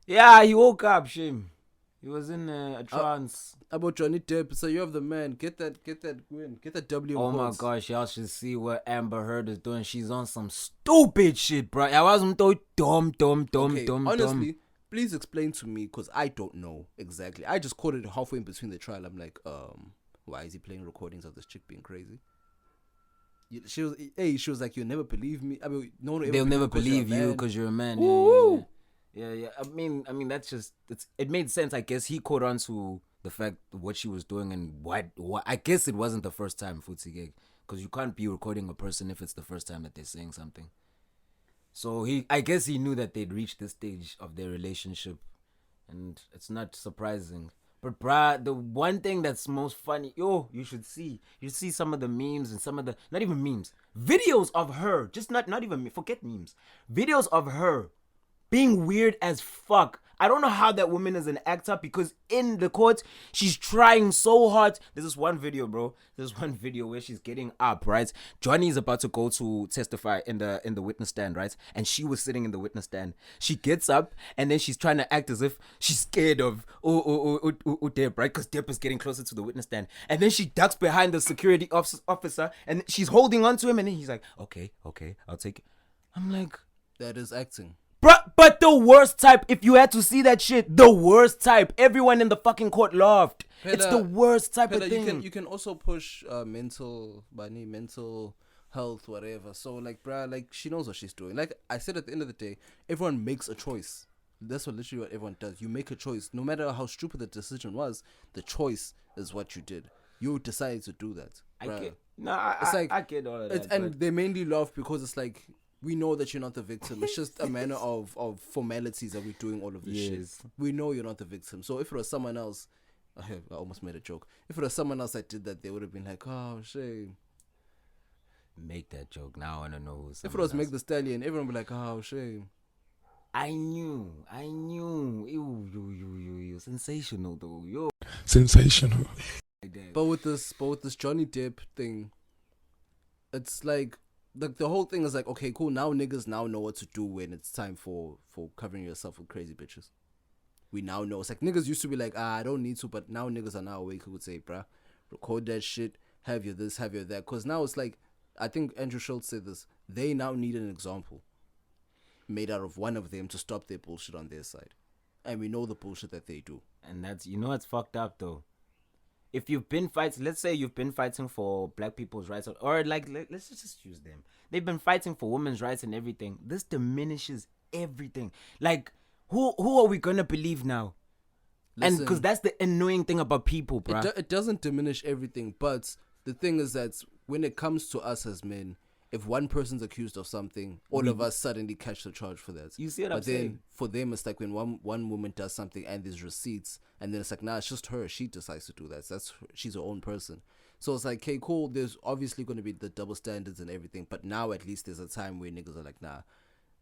Yeah, he woke up, shame. He was in a trance. About Johnny Depp, it's the year of the man. Get that win. Get that W. Oh my gosh, y'all should see what Amber Heard is doing. She's on some stupid shit, bro. I wasn't dumb. Honestly, please explain to me, because I don't know exactly. I just caught it halfway in between the trial. I'm like, why is he playing recordings of this chick being crazy? She was like, you'll never believe me. I mean, they'll never believe you because you're a man. Yeah. I mean, that's just it made sense. I guess he caught on to the fact what she was doing and what I guess it wasn't the first time Footsie gig, because you can't be recording a person if it's the first time that they're saying something. So I guess he knew that they'd reached this stage of their relationship, and it's not surprising. But bruh, the one thing that's most funny, you should see some of the memes and some of the not even memes, videos of her, just not even forget memes, videos of her being weird as fuck. I don't know how that woman is an actor, because in the court, she's trying so hard. There's this one video, bro. There's one video where she's getting up, right? Johnny is about to go to testify in the witness stand, right? And she was sitting in the witness stand. She gets up and then she's trying to act as if she's scared of Deb, right? Because Deb is getting closer to the witness stand. And then she ducks behind the security officer and she's holding on to him. And then he's like, okay, I'll take it. I'm like, that is acting. But the worst type, if you had to see that shit, the worst type. Everyone in the fucking court laughed. It's the worst type of thing. You can also push mental health, whatever. So, like, bruh, like, she knows what she's doing. Like I said, at the end of the day, everyone makes a choice. That's literally what everyone does. You make a choice. No matter how stupid the decision was, the choice is what you did. You decided to do that. I get all of that. And they mainly laugh because it's like, we know that you're not the victim. It's just a manner of formalities that we're doing all of this shit. We know you're not the victim. So if it was someone else, I almost made a joke. If it was someone else that did that, they would have been like, oh, shame. Make that joke. Now I want to know who's if it was Meg the Stallion, everyone would be like, oh, shame. I knew. Ew, sensational though. Yo. Sensational. But with this Johnny Depp thing, it's like the whole thing is like, okay, cool, now niggas now know what to do when it's time for covering yourself with crazy bitches. We now know. It's like niggas used to be like, I don't need to, but now niggas are now awake who would say, bruh, record that shit, have your this, have your that. Because now it's like, I think Andrew Schultz said this, they now need an example made out of one of them to stop their bullshit on their side. And we know the bullshit that they do. And that's, it's fucked up though. If you've been fighting, let's say you've been fighting for black people's rights, or like, let's just use them. They've been fighting for women's rights and everything. This diminishes everything. Like, who are we gonna believe now? Listen, and because that's the annoying thing about people, bro. It doesn't diminish everything, but the thing is that when it comes to us as men, if one person's accused of something, all of us suddenly catch the charge for that. You see what I'm saying? But then for them, it's like when one woman does something and there's receipts, and then it's like, nah, it's just her. She decides to do that. She's her own person. So it's like, okay, cool. There's obviously going to be the double standards and everything, but now at least there's a time where niggas are like, nah.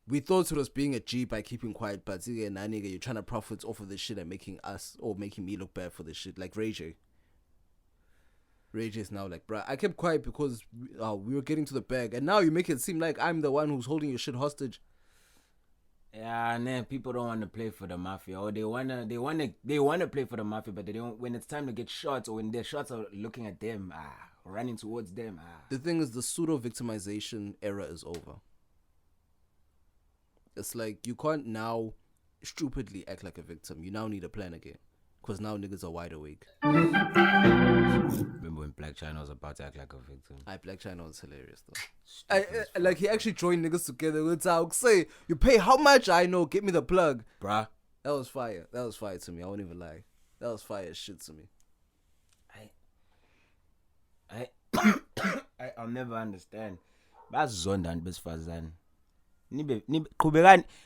We thought it was being a G by keeping quiet, but nah, nigga, you're trying to profit off of this shit and making me look bad for this shit. Like Ray J. Ray J is now like, bruh, I kept quiet because we were getting to the bag, and now you make it seem like I'm the one who's holding your shit hostage. Yeah, and then people don't want to play for the mafia, or they wanna play for the mafia, but they don't. When it's time to get shots, or when their shots are looking at them, running towards them. The thing is, the pseudo victimization era is over. It's like you can't now stupidly act like a victim. You now need a plan again, because now niggas are wide awake. Remember when Black China was about to act like a victim? Black China was hilarious though. Like he actually joined niggas together. It's out. Say you pay how much? I know. Give me the plug, Bruh. That was fire. That was fire to me. I won't even lie. That was fire as shit to me. I'll never understand. Bazonda besifazane.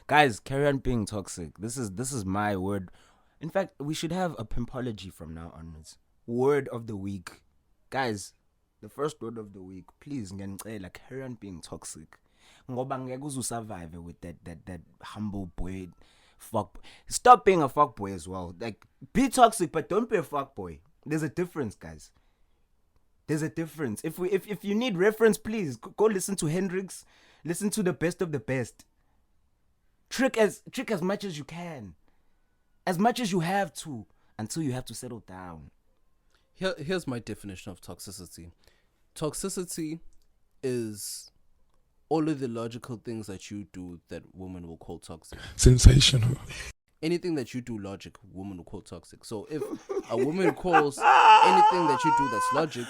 Guys, carry on being toxic. This is my word. In fact, we should have a pimpology from now onwards. Word of the week. Guys, the first word of the week, please ngiyanicela, carry on being toxic. Ngoba ngeke usurvive with that humble boy. Fuck. Stop being a fuckboy as well. Like, be toxic, but don't be a fuckboy. There's a difference, guys. There's a difference. If you need reference, please go listen to Hendrix. Listen to the best of the best. Trick as much as you can, as much as you have to, until you have to settle down. Here's my definition of toxicity. Toxicity is all of the logical things that you do that women will call toxic. Sensational. Anything that you do logic, women will call toxic. So if a woman calls anything that you do that's logic,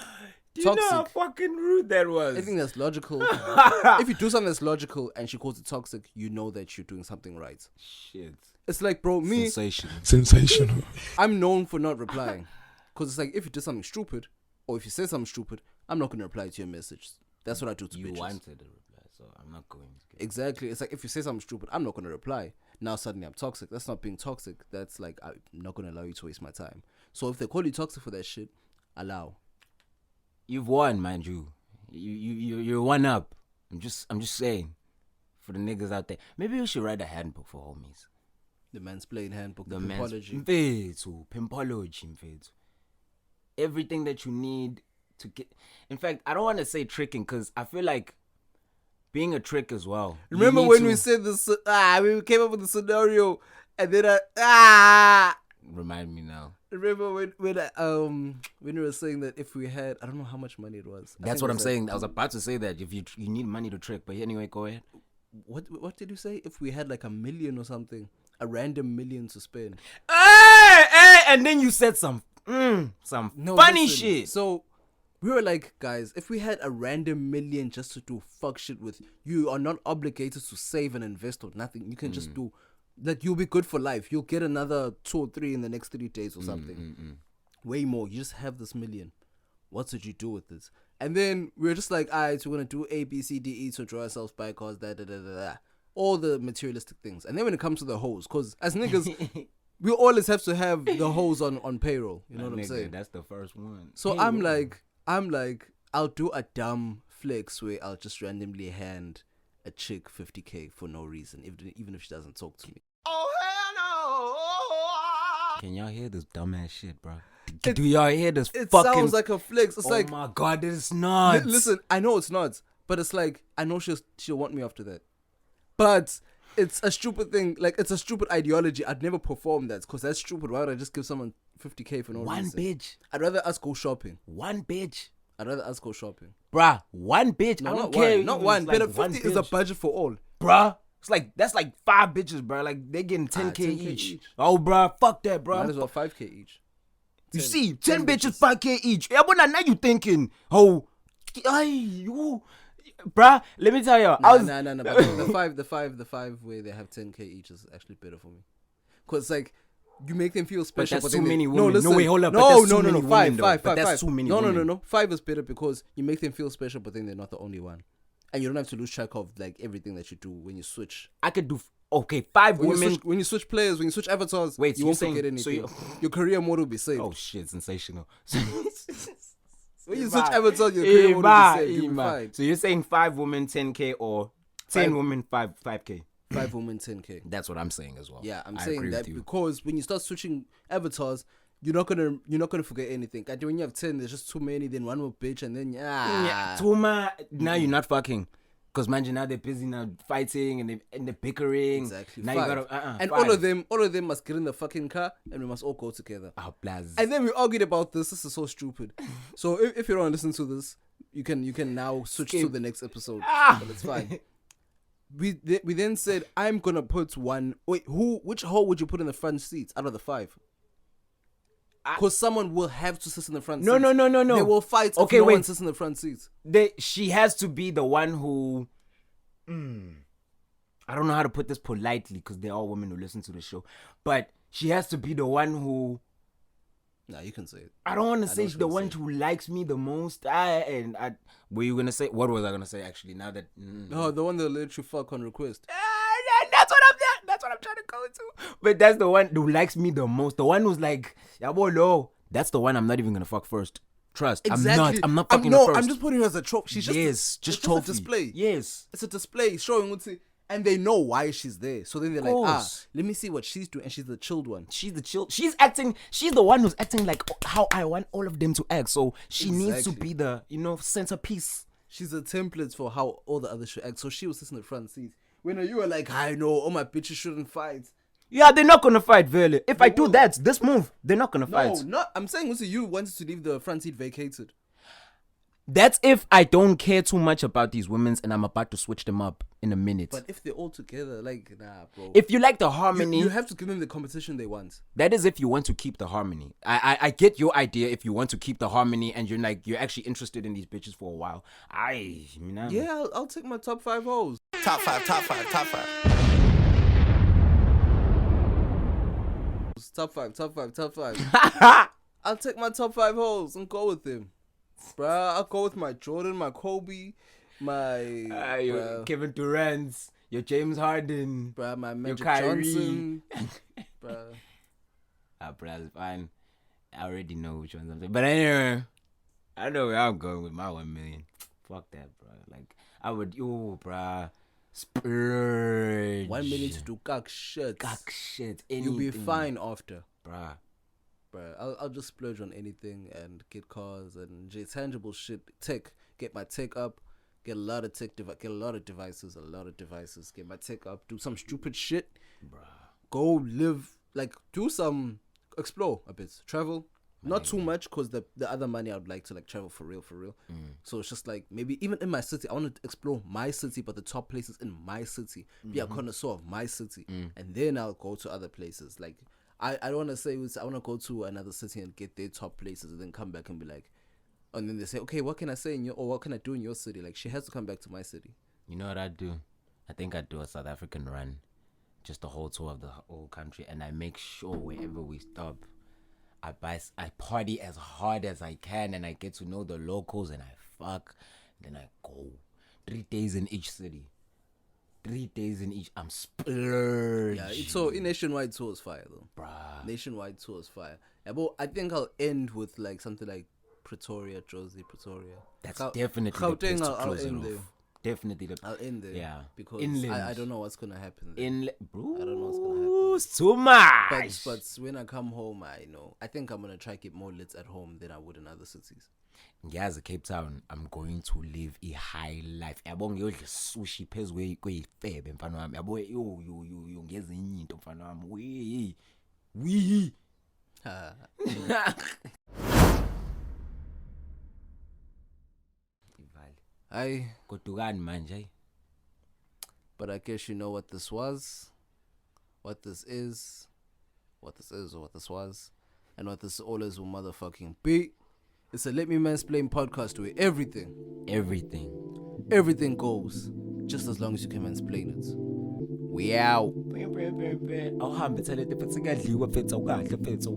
Do toxic. you know how fucking rude that was? Anything that's logical. If you do something that's logical and she calls it toxic, you know that you're doing something right. Shit. It's like, bro, me, Sensational. I'm known for not replying. Because it's like, if you do something stupid, or if you say something stupid, I'm not going to reply to your message. That's what I do to bitches. You wanted a reply, so I'm not going to. Exactly. It's like, if you say something stupid, I'm not going to reply. Now suddenly I'm toxic. That's not being toxic. That's like, I'm not going to allow you to waste my time. So if they call you toxic for that shit, allow. You've won, mind you. You're one up. I'm just saying, for the niggas out there, maybe we should write a handbook for homies. The Mansplain handbook, the pimpology. Pimpology. Everything that you need to get. In fact, I don't want to say tricking because I feel like being a trick as well. Remember when we said this? We came up with the scenario, and then Remind me now. Remember when we were saying that if we had, I don't know how much money it was. That's what I'm saying. I was about to say that if you need money to trick, but anyway, go ahead. What did you say? If we had like $1 million or something, a random $1 million to spend. Hey, and then you said some funny shit. So we were like, guys, if we had a random $1 million just to do fuck shit with, you are not obligated to save and invest or nothing. You can just do. Like, you'll be good for life. You'll get another 2 or 3 in the next 3 days or something. Way more. You just have this $1 million. What would you do with this? And then we're just like, alright, so we're going to do A, B, C, D, E to draw ourselves by cars, all the materialistic things. And then when it comes to the hoes, because as niggas, we always have to have the hoes on payroll. You know what I'm saying? That's the first one. So hey, I'm like, I'll do a dumb flex where I'll just randomly hand a chick $50K for no reason, even if she doesn't talk to me. Oh, hell no. Can y'all hear this dumbass shit, bro? Do y'all hear this It fucking... sounds like a flex. It's like... Oh my God, it's not. Listen, I know it's not, but it's like, I know she'll want me after that. But it's a stupid thing. Like, it's a stupid ideology. I'd never perform that because that's stupid. Why would I just give someone $50K for no reason? One bitch. I'd rather us go shopping. One bitch. I'd rather us go shopping. Bruh, one bitch. No, I don't not care. one. Not one. Like But 50 is a budget for all. Bruh. It's like, that's like 5 bitches, bruh. Like, they're getting 10K each. Oh, bruh, fuck that, bruh. Might as well 5K each. You see, 10 bitches, 5K each. Yeah, but now you thinking, oh, you, bruh, let me tell you. No. But the five where they have 10K each is actually better for me. Because it's like, you make them feel special. But that's too many women. No, listen. No, wait, hold up. No. Five. That's too many No. women. 5 is better because you make them feel special, but then they're not the only one. And you don't have to lose track of like everything that you do when you switch. I could do, okay, 5 women. When you switch players, when you switch avatars, wait, you won't forget anything. Your career mode will be saved. Oh shit, sensational. When you switch avatars, your career mode will be saved. You'll be fine. So you're saying 5 women, 10K or 10 women, 5K? 5 women, 10K. That's what I'm saying as well. Yeah, I'm saying that because when you start switching avatars, you're not gonna forget anything. And when you have 10, there's just too many. Then one more bitch, and then too much. Now you're not fucking. Because imagine now they're busy now fighting and they're bickering. Exactly. Now 5. you gotta and 5. all of them must get in the fucking car and we must all go together. Oh, blaz. And then we argued about this. This is so stupid. So if you don't listen to this, you can now switch to the next episode. But it's fine. We then said I'm gonna put one. Wait, which hoe would you put in the front seat out of the 5? Because someone will have to sit in the front seat. No. They will fight if no one sits in the front seat. She has to be the one who. I don't know how to put this politely because they're all women who listen to the show, but she has to be the one who. Nah, you can say it. I don't want to say the one who likes me the most. Were you gonna say? What was I gonna say actually? Now that No, the one that let you fuck on request. That's what I'm trying to go to. But that's the one who likes me the most. The one who's like, no. That's the one I'm not even gonna fuck first. Trust. Exactly. I'm not fucking her first. I'm just putting her as a trophy. She's just just trophy. a display. Yes. It's a display showing what's it. And they know why she's there. So then they're like, course. let me see what she's doing. And she's the chilled one. She's the one who's acting like how I want all of them to act. So she needs to be the, centerpiece. She's a template for how all the others should act. So she was sitting in the front seat. When you were like, I know, all my bitches shouldn't fight. Yeah, they're not gonna fight, Vele. If I do that, this move, they're not gonna fight. No, I'm saying also you wanted to leave the front seat vacated. That's if I don't care too much about these women and I'm about to switch them up in a minute. But if they're all together, like, nah, bro. If you like the harmony, you have to give them the competition they want. That is if you want to keep the harmony. I get your idea if you want to keep the harmony and you're actually interested in these bitches for a while. Yeah, I'll take my top 5 hoes. Top five. Top 5. I'll take my top 5 hoes and go with them. Bruh, I'll go with my Jordan, my Kobe, my your Kevin Durant, your James Harden, bruh, my Magic Kyrie. Johnson. Bruh. Bruh, it's fine. I already know which ones I'm saying. But anyway, I know where I'm going with my 1 million. Fuck that, bruh. Like, I would, bruh, splurge. 1 million to do cock shit. You'll be fine after. Bruh. I'll just splurge on anything and get cars and tangible shit. Tech, get my tech up, get a lot of tech, get a lot of devices, get my tech up, do some stupid shit, go live, like do some, explore a bit, travel, not too much because the other money I would like to like travel for real. So it's just like maybe even in my city, I want to explore my city, but the top places in my city, be a connoisseur of my city, and then I'll go to other places like. I don't want to say I want to go to another city and get their top places and then come back and be like, and then they say, okay, what can I say what can I do in your city? Like she has to come back to my city. You know what I'd do? I think I'd do a South African run, just the whole tour of the whole country, and I make sure wherever we stop, I party as hard as I can, and I get to know the locals, and I fuck, then I go 3 days in each city. 3 days in each. I'm splurging. Yeah, so nationwide tour is fire though. Bruh. Nationwide tour is fire. Yeah, but I think I'll end with like something like Pretoria. That's definitely the place to close it off. There. Definitely I'll end there. Yeah. Because Inland. I don't know what's gonna happen there. Bro, I don't know what's gonna happen. It's too much. But when I come home, I know. I think I'm gonna try to get more lit at home than I would in other cities. Ngiyazi Cape Town, I'm going to live a high life. Yabo ngiyodla sushi phezu kweyifebe mfana wami. Yabo yo ngezinye into mfana wami. We. Aye. Kodukani manje. But I guess you know what this was, what this is, or what this was, and what this always will motherfucking be. It's a Let Me Mansplain podcast where everything goes, just as long as you can mansplain it. We out. Awuhambe tell it futhi ngadliwa phethu awukadla phethu.